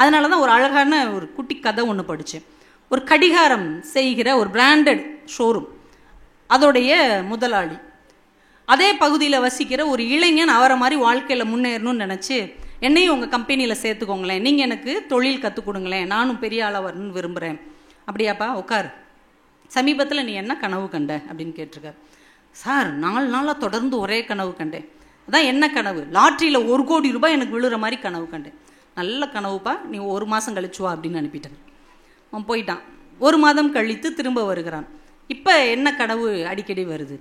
அதனால தான் ஒரு அழகான ஒரு குட்டி கதை ஒன்று படித்தேன். ஒரு கடிகாரம் செய்கிற ஒரு பிராண்டட் ஷோரூம், அதோடைய முதலாளி அதே பகுதியில் வசிக்கிற ஒரு இளைஞன் அவரை மாதிரி வாழ்க்கையில் முன்னேறணும்னு நினச்சி, என்னையும் உங்கள் கம்பெனியில் சேர்த்துக்கோங்களேன், நீங்கள் எனக்கு தொழில் கற்றுக் கொடுங்களேன், நானும் பெரிய ஆளாக வரணும்னு விரும்புகிறேன். அப்படியாப்பா, உட்கார், சமீபத்தில் நீ என்ன கனவு கண்ட அப்படின்னு கேட்டிருக்கார். சார், 4 நாளாக தொடர்ந்து ஒரே கனவு கண்டேன். அதான் என்ன கனவு? லாட்ரியில் 1 கோடி ரூபாய் எனக்கு விழுற மாதிரி கனவு கண்டேன். நல்ல கனவுப்பா, நீ 1 மாதம் கழிச்சு வா அப்படின்னு அனுப்பிட்டேன். அவன் போயிட்டான். 1 மாதம் கழித்து திரும்ப வருகிறான். இப்போ என்ன கனவு அடிக்கடி வருது?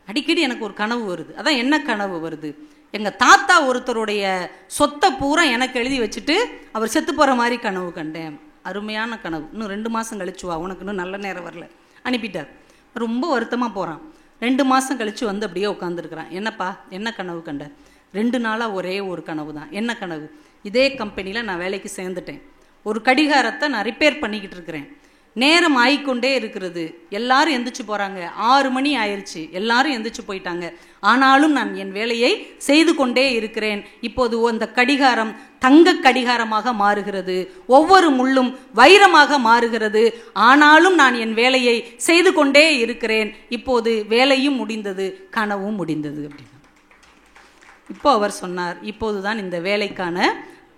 அடிக்கடி எனக்கு ஒரு கனவு வருது. அதான் என்ன கனவு வருது? எங்கள் தாத்தா ஒருத்தருடைய சொத்தை பூரா எனக்கு எழுதி வச்சுட்டு அவர் செத்து போகிற மாதிரி கனவு கண்டேன். அருமையான கனவு, இன்னும் 2 மாதம் கழிச்சு வா, உனக்கு இன்னும் நல்ல நேரம் வரல, அனுப்பிட்டார். ரொம்ப வருத்தமாக போகிறான். 2 மாதம் கழித்து வந்து அப்படியே உட்காந்துருக்குறான். என்னப்பா, என்ன கனவு கண்ட? 2 நாளாக ஒரே ஒரு கனவு தான். என்ன கனவு? இதே கம்பெனியில் நான் வேலைக்கு சேர்ந்துட்டேன், ஒரு கடிகாரத்தை நான் ரிப்பேர் பண்ணிக்கிட்டு இருக்கிறேன், நேரம் ஆகிக்கொண்டே இருக்கிறது, எல்லாரும் எந்திரிச்சு போகிறாங்க, 6 மணி ஆயிடுச்சு, எல்லாரும் எந்திரிச்சு போயிட்டாங்க, ஆனாலும் நான் என் வேலையை செய்து கொண்டே இருக்கிறேன். இப்போது அந்த கடிகாரம் தங்க கடிகாரமாக மாறுகிறது, ஒவ்வொரு முள்ளும் வைரமாக மாறுகிறது, ஆனாலும் நான் என் வேலையை செய்து கொண்டே இருக்கிறேன். இப்போது வேலையும் முடிந்தது, கனவும் முடிந்தது அப்படின்னு. இப்போ அவர் சொன்னார், இப்போதுதான் இந்த வேலைக்கான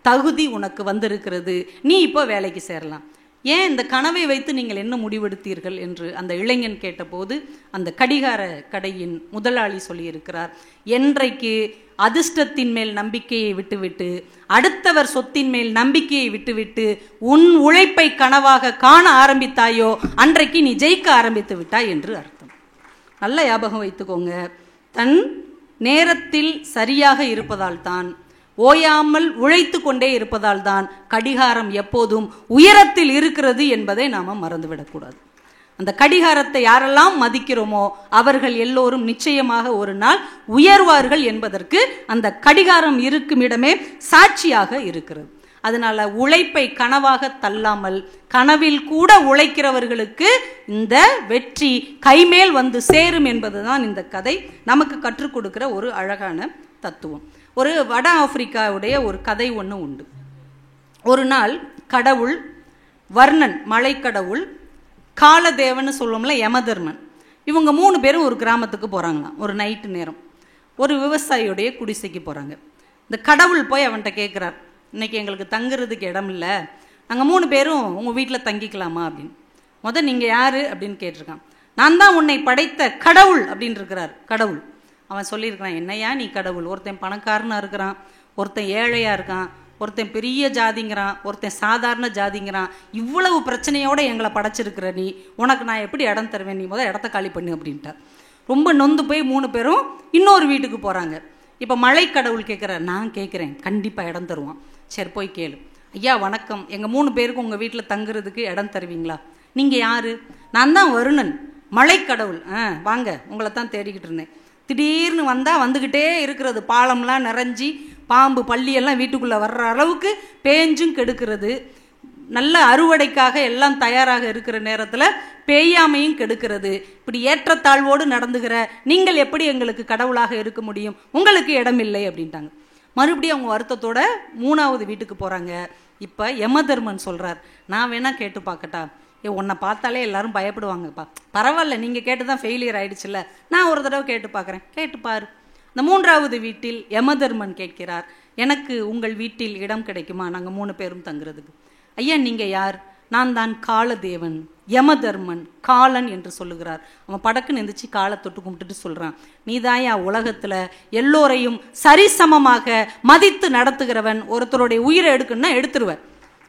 தகுதி உனக்கு வந்திருக்கிறது, நீ இப்போ வேலைக்கு சேரலாம். ஏன் இந்த கனவை வைத்து நீங்கள் என்ன முடிவெடுத்தீர்கள் என்று அந்த இளைஞன் கேட்டபோது அந்த கடிகார கடையின் முதலாளி சொல்லியிருக்கிறார், என்றைக்கு அதிர்ஷ்டத்தின் மேல் நம்பிக்கையை விட்டுவிட்டு அடுத்தவர் சொத்தின் மேல் நம்பிக்கையை விட்டுவிட்டு உன் உழைப்பை கனவாக காண ஆரம்பித்தாயோ அன்றைக்கு நீ ஜெயிக்க ஆரம்பித்து விட்டாய் என்று அர்த்தம். நல்ல ஞாபகம் வைத்துக்கோங்க. தன் நேரத்தில் சரியாக இருப்பதால் தான், ஓயாமல் உழைத்து கொண்டே இருப்பதால் தான் கடிகாரம் எப்போதும் உயரத்தில் இருக்கிறது என்பதை நாம் மறந்துவிடக்கூடாது. அந்த கடிகாரத்தை யாரெல்லாம் மதிக்கிறோமோ அவர்கள் எல்லோரும் நிச்சயமாக ஒரு நாள் உயர்வார்கள் என்பதற்கு அந்த கடிகாரம் இருக்கும் இடமே சாட்சியாக இருக்கிறது. அதனால உழைப்பை கனவாக தள்ளாமல் கனவில் கூட உழைக்கிறவர்களுக்கு இந்த வெற்றி கைமேல் வந்து சேரும் என்பதுதான் இந்த கதை நமக்கு கற்றுக் கொடுக்கிற ஒரு அழகான தத்துவம். ஒரு வட ஆப்பிரிக்காவுடைய ஒரு கதை ஒன்று உண்டு. ஒரு நாள் கடவுள், வர்ணன் மலை கடவுள், காலதேவன்னு சொல்லுவோம்ல யமதர்மன், இவங்க 3 பேரும் ஒரு கிராமத்துக்கு போகிறாங்களாம். ஒரு நைட்டு நேரம் ஒரு விவசாயியுடைய குடிசைக்கு போகிறாங்க. இந்த கடவுள் போய் அவன்கிட்ட கேட்குறார், இன்னைக்கு எங்களுக்கு தங்குறதுக்கு இடம் இல்லை, நாங்கள் 3 பேரும் உங்கள் வீட்டில் தங்கிக்கலாமா அப்படின்னு. நீங்கள் யார் அப்படின்னு கேட்டிருக்கான். நான் தான் உன்னை படைத்த கடவுள் அப்படின்னு இருக்கிறார் கடவுள். அவன் சொல்லியிருக்கிறான், என்னையா நீ கடவுள்? ஒருத்தன் பணக்காரனாக இருக்கிறான், ஒருத்தன் ஏழையாக இருக்கான், ஒருத்தன் பெரிய ஜாதிங்கிறான், ஒருத்தன் சாதாரண ஜாதிங்கிறான், இவ்வளவு பிரச்சனையோடு எங்களை படைச்சிருக்கிற நீ, உனக்கு நான் எப்படி இடம் தருவேன்? நீ முதல் இடத்த காலி பண்ணு அப்படின்ட்டார். ரொம்ப நொந்து போய் 3 பேரும் இன்னொரு வீட்டுக்கு போகிறாங்க. இப்போ மலை கடவுள் கேட்குறார், நான் கேட்குறேன், கண்டிப்பாக இடம் தருவான். சரி போய் கேளு. ஐயா வணக்கம், எங்கள் 3 பேருக்கு உங்கள் வீட்டில் தங்குறதுக்கு இடம் தருவீங்களா? நீங்கள் யார்? நான் தான் வருணன், மலை கடவுள். வாங்க, உங்களை தான் தேடிக்கிட்டு இருந்தேன். திடீர்னு வந்தால் வந்துக்கிட்டே இருக்கிறது, பாலம்லாம் நிறைஞ்சி பாம்பு பள்ளியெல்லாம் வீட்டுக்குள்ளே வர்ற அளவுக்கு பேஞ்சும் கெடுக்கிறது, நல்ல அறுவடைக்காக எல்லாம் தயாராக இருக்கிற நேரத்தில் பேயாமையும் கெடுக்கிறது. இப்படி ஏற்றத்தாழ்வோடு நடந்துகிற நீங்கள் எப்படி எங்களுக்கு கடவுளாக இருக்க முடியும்? உங்களுக்கு இடமில்லை அப்படின்ட்டாங்க. மறுபடியும் அவங்க வருத்தத்தோட 3வது வீட்டுக்கு போகிறாங்க. இப்போ யமதர்மன் சொல்கிறார், நான் வேணா கேட்டு பார்க்கட்டா? உன்னை பார்த்தாலே எல்லாரும் பயப்படுவாங்கப்பா. பரவாயில்ல, நீங்கள் கேட்டு தான் ஃபெயிலியர் ஆகிடுச்சுல்ல, நான் ஒரு தடவை கேட்டு பார்க்குறேன், கேட்டுப்பார். இந்த 3வது வீட்டில் யமதர்மன் கேட்கிறார், எனக்கு உங்கள் வீட்டில் இடம் கிடைக்குமா? நாங்கள் 3 பேரும் தங்குறதுக்கு. ஐயா நீங்கள் யார்? நான் தான் காலதேவன். யமதர்மன் காலன் என்று சொல்லுகிறார். அவன் படக்குன்னு எந்திரிச்சு காலை தொட்டு கும்பிட்டுட்டு சொல்கிறான், நீதாயா உலகத்தில் எல்லோரையும் சரிசமமாக மதித்து நடத்துகிறவன். ஒருத்தருடைய உயிரை எடுக்கணும்னா எடுத்துருவன்,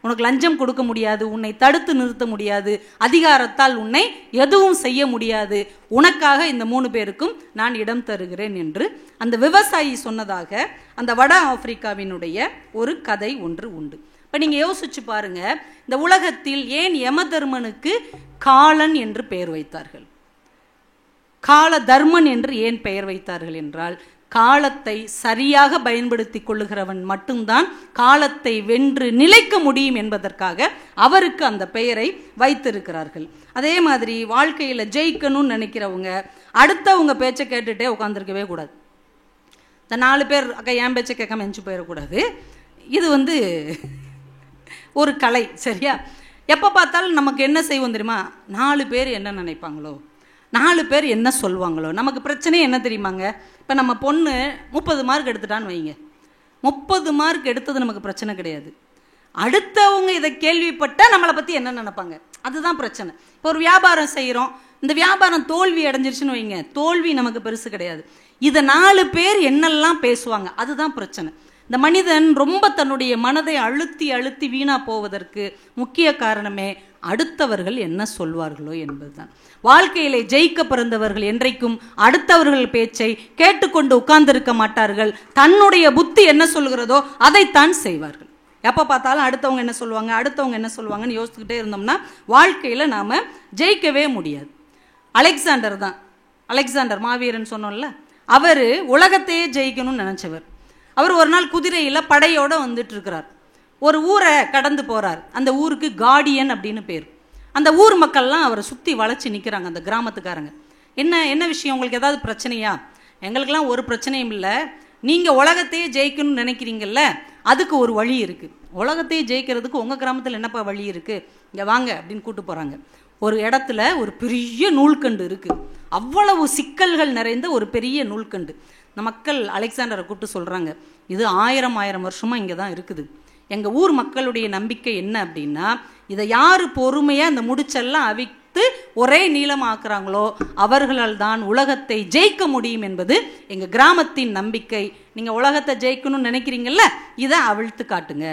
உனக்கு லஞ்சம் கொடுக்க முடியாது, உன்னை தடுத்து நிறுத்த முடியாது, அதிகாரத்தால் உன்னை எதுவும் செய்ய முடியாது, உனக்காக இந்த 3 பேருக்கும் நான் இடம் தருகிறேன் என்று அந்த விவசாயி சொன்னதாக அந்த வட ஆப்பிரிக்காவினுடைய ஒரு கதை ஒன்று உண்டு. இப்போ நீங்கள் யோசிச்சு பாருங்க, இந்த உலகத்தில் ஏன் யமதர்மனுக்கு காலன் என்று பெயர் வைத்தார்கள், கால தர்மன் என்று ஏன் பெயர் வைத்தார்கள் என்றால், காலத்தை சரியாக பயன்படுத்தி கொள்ளுகிறவன் மட்டும்தான் காலத்தை வென்று நிலைக்க முடியும் என்பதற்காக அவருக்கு அந்த பெயரை வைத்திருக்கிறார்கள். அதே மாதிரி வாழ்க்கையில் ஜெயிக்கணும்னு நினைக்கிறவங்க அடுத்தவங்க பேச்சை கேட்டுகிட்டே உட்காந்துருக்கவே கூடாது. இந்த 4 பேர் அக்கா என் பேச்சை கேட்காம எஞ்சி போயிடக்கூடாது. இது ஒரு கலை. சரியா? எப்போ பார்த்தாலும் நமக்கு என்ன செய்வோம் தெரியுமா? 4 பேர் என்ன நினைப்பாங்களோ, 4 பேர் என்ன சொல்லுவாங்களோ. நமக்கு பிரச்சனை என்ன தெரியுமாங்க? இப்போ நம்ம பொண்ணு 30 மார்க் எடுத்துட்டான்னு வைங்க, 30 மார்க் எடுத்தது நமக்கு பிரச்சனை கிடையாது. அடுத்தவங்க இதை கேள்விப்பட்டால் நம்மளை பற்றி என்ன நினைப்பாங்க, அதுதான் பிரச்சனை. இப்போ ஒரு வியாபாரம் செய்கிறோம், இந்த வியாபாரம் தோல்வி அடைஞ்சிருச்சுன்னு வைங்க, தோல்வி நமக்கு பெருசு கிடையாது. இதை 4 பேர் என்னெல்லாம் பேசுவாங்க, அதுதான் பிரச்சனை. இந்த மனிதன் ரொம்ப தன்னுடைய மனதை அழுத்தி அழுத்தி வீணா போவதற்கு முக்கிய காரணமே அடுத்தவர்கள் என்ன சொல்வார்களோ என்பதுதான். வாழ்க்கையிலே ஜெயிக்க பிறந்தவர்கள் என்றைக்கும் அடுத்தவர்கள் பேச்சை கேட்டுக்கொண்டு உட்கார்ந்திருக்க மாட்டார்கள். தன்னுடைய புத்தி என்ன சொல்கிறதோ அதைத்தான் செய்வார்கள். எப்போ பார்த்தாலும் அடுத்தவங்க என்ன சொல்லுவாங்க, அடுத்தவங்க என்ன சொல்லுவாங்கன்னு யோசிச்சுக்கிட்டே இருந்தோம்னா வாழ்க்கையில் நாம் ஜெயிக்கவே முடியாது. அலெக்சாண்டர் தான், அலெக்சாண்டர் மாவீரன் சொன்னோம்ல, அவர் உலகத்தையே ஜெயிக்கணும்னு நினச்சவர். அவர் ஒரு நாள் குதிரையில் படையோடு வந்துட்டு இருக்கிறார். ஒரு ஊரை கடந்து போகிறார். அந்த ஊருக்கு கார்டியன் அப்படின்னு பேர். அந்த ஊர் மக்கள்லாம் அவரை சுற்றி வளைச்சி நிற்கிறாங்க. அந்த கிராமத்துக்காரங்க, என்ன விஷயம், உங்களுக்கு ஏதாவது பிரச்சனையா? எங்களுக்கெல்லாம் ஒரு பிரச்சனையும் இல்லை, நீங்கள் உலகத்தையே ஜெயிக்கணும்னு நினைக்கிறீங்கல்ல, அதுக்கு ஒரு வழி இருக்குது. உலகத்தையே ஜெயிக்கிறதுக்கு உங்கள் கிராமத்தில் என்னப்பா வழி இருக்குது, இங்கே வாங்க அப்படின்னு கூப்பிட்டு போகிறாங்க. ஒரு இடத்துல ஒரு பெரிய நூல்கண்டு இருக்குது. அவ்வளவு சிக்கல்கள் நிறைந்த ஒரு பெரிய நூல்கண்டு. இந்த மக்கள் அலெக்சாண்டரை கூப்பிட்டு சொல்கிறாங்க, இது 1000 வருஷமாக இங்கே தான் இருக்குது. எங்கள் ஊர் மக்களுடைய நம்பிக்கை என்ன அப்படின்னா, இதை யார் பொறுமையாக இந்த முடிச்செல்லாம் அவித்து ஒரே நீளமாக்குறாங்களோ அவர்களால் தான் உலகத்தை ஜெயிக்க முடியும் என்பது எங்கள் கிராமத்தின் நம்பிக்கை. நீங்கள் உலகத்தை ஜெயிக்கணும்னு நினைக்கிறீங்கல்ல, இதை அவிழ்த்து காட்டுங்க.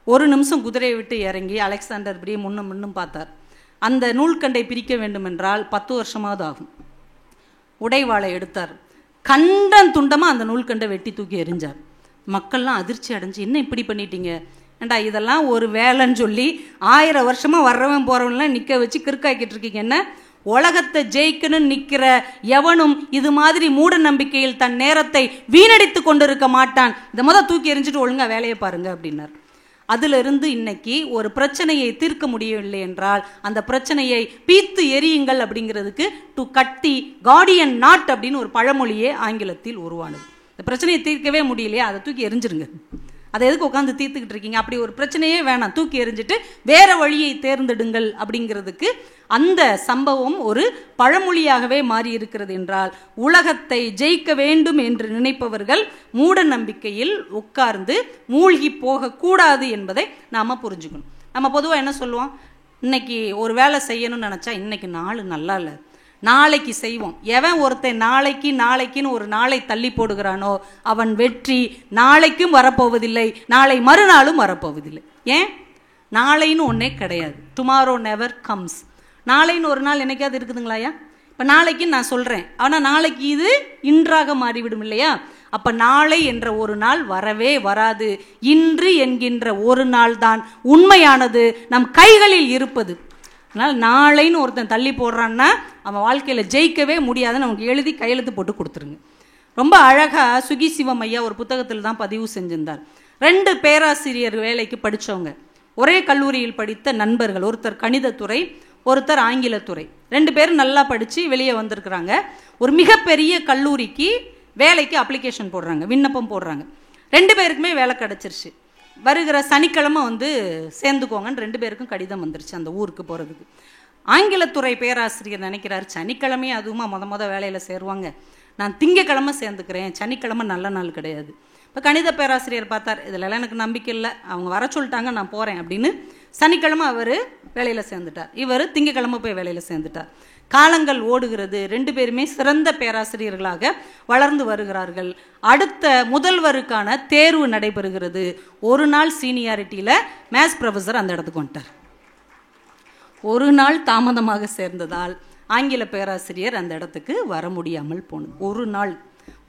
ஒரு நிமிஷம் குதிரையை விட்டு இறங்கி அலெக்சாண்டர் இப்படியே முன்னும் பார்த்தார். அந்த நூல்கண்டை பிரிக்க வேண்டும் என்றால் 10 வருஷமாவது ஆகும். உடைவாளை எடுத்தார், கண்டன் துண்டமாக அந்த நூல்கண்டை வெட்டி தூக்கி எறிஞ்சார். மக்கள்லாம் அதிர்ச்சி அடைஞ்சு, என்ன இப்படி பண்ணிட்டீங்க, ஏண்டா இதெல்லாம் ஒரு வேலைன்னு சொல்லி 1000 வருஷமாக வர்றவன் போகிறவன்லாம் நிற்க வச்சு கிறுக்காக்கிட்டு இருக்கீங்க, என்ன உலகத்தை ஜெயிக்கணும்னு நிற்கிற எவனும் இது மாதிரி மூட நம்பிக்கையில் தன் நேரத்தை வீணடித்து கொண்டிருக்க மாட்டான், இதை தூக்கி எறிஞ்சிட்டு ஒழுங்கா வேலையை பாருங்க அப்படின்னார். அதிலிருந்து இன்னைக்கு ஒரு பிரச்சனையை தீர்க்க முடியவில்லை என்றால் அந்த பிரச்சனையை பீத்து எரியுங்கள் அப்படிங்கிறதுக்கு to cut the Guardian not அப்படின்னு ஒரு பழமொழியே ஆங்கிலத்தில் உருவானது. இந்த பிரச்சனையை தீர்க்கவே முடியலையா, அதை தூக்கி எரிஞ்சிருங்க, அதை எதுக்கு உட்காந்து தீர்த்துக்கிட்டு இருக்கீங்க, அப்படி ஒரு பிரச்சனையே வேணாம், தூக்கி எறிஞ்சிட்டு வேற வழியை தேர்ந்தெடுங்கள் அப்படிங்கிறதுக்கு அந்த சம்பவம் ஒரு பழமொழியாகவே மாறி இருக்கிறது என்றால், உலகத்தை ஜெயிக்க வேண்டும் என்று நினைப்பவர்கள் மூட நம்பிக்கையில் உட்கார்ந்து மூழ்கி போகக்கூடாது என்பதை நாம் புரிஞ்சுக்கணும். நம்ம பொதுவாக என்ன சொல்லுவோம், இன்னைக்கு ஒரு வேலை செய்யணும்னு நினச்சா இன்னைக்கு நாள் நல்லா இல்லை, நாளைக்கு செய்வோம். எவன் ஒருத்தன் நாளைக்குன்னு ஒரு நாளை தள்ளி போடுகிறானோ அவன் வெற்றி நாளைக்கும் வரப்போவதில்லை, நாளை மறுநாளும் வரப்போவதில்லை. ஏன்? நாளைன்னு ஒன்றே கிடையாது. Tomorrow never comes. நாளைன்னு ஒரு நாள் என்னைக்காவது இருக்குதுங்களாயா? இப்போ நாளைக்குன்னு நான் சொல்கிறேன், ஆனால் நாளைக்கு இது இன்றாக மாறிவிடும் இல்லையா? அப்போ நாளை என்ற ஒரு நாள் வரவே வராது. இன்று என்கின்ற ஒரு நாள் தான் உண்மையானது, நம் கைகளில் இருப்பது. அதனால் நாளைன்னு ஒருத்தன் தள்ளி போடுறான்னா அவன் வாழ்க்கையில் ஜெயிக்கவே முடியாதுன்னு அவனுக்கு எழுதி கையெழுத்து போட்டு கொடுத்துருங்க. ரொம்ப அழகாக சுகி சிவம் ஐயா ஒரு புத்தகத்தில் தான் பதிவு செஞ்சிருந்தார். 2 பேராசிரியர் வேலைக்கு படித்தவங்க, ஒரே கல்லூரியில் படித்த நண்பர்கள், ஒருத்தர் கணிதத்துறை, ஒருத்தர் ஆங்கிலத்துறை. 2 பேரும் நல்லா படித்து வெளியே வந்திருக்கிறாங்க. ஒரு மிகப்பெரிய கல்லூரிக்கு வேலைக்கு அப்ளிகேஷன் போடுறாங்க, விண்ணப்பம் போடுறாங்க. 2 பேருக்குமே வேலை கிடச்சிருச்சு. வருகிற சனிக்கிழமை சேர்ந்துக்கோங்கன்னு 2 பேருக்கும் கடிதம் வந்துருச்சு அந்த ஊருக்கு போகிறதுக்கு. ஆங்கிலத்துறை பேராசிரியர் நினைக்கிறார், சனிக்கிழமையே அதுவுமா முத வேலையில் சேருவாங்க, நான் திங்கக்கிழமை சேர்ந்துக்கிறேன், சனிக்கிழமை நல்ல நாள் கிடையாது. இப்போ கணித பேராசிரியர் பார்த்தார், இதிலெல்லாம் எனக்கு நம்பிக்கை இல்லை, அவங்க வர சொல்லிட்டாங்க, நான் போகிறேன் அப்படின்னு சனிக்கிழமை அவர் வேலையில் சேர்ந்துட்டார். இவர் திங்கக்கிழமை போய் வேலையில் சேர்ந்துட்டார். காலங்கள் ஓடுகிறது. 2 பேருமே சிறந்த பேராசிரியர்களாக வளர்ந்து வருகிறார்கள். அடுத்த முதல்வருக்கான தேர்வு நடைபெறுகிறது. ஒரு நாள் சீனியாரிட்டியில் மேத்ஸ் ப்ரொஃபஸர் அந்த இடத்துக்கு வந்துட்டார். ஒரு நாள் தாமதமாக சேர்ந்ததால் ஆங்கில பேராசிரியர் அந்த இடத்துக்கு வர முடியாமல் போனது.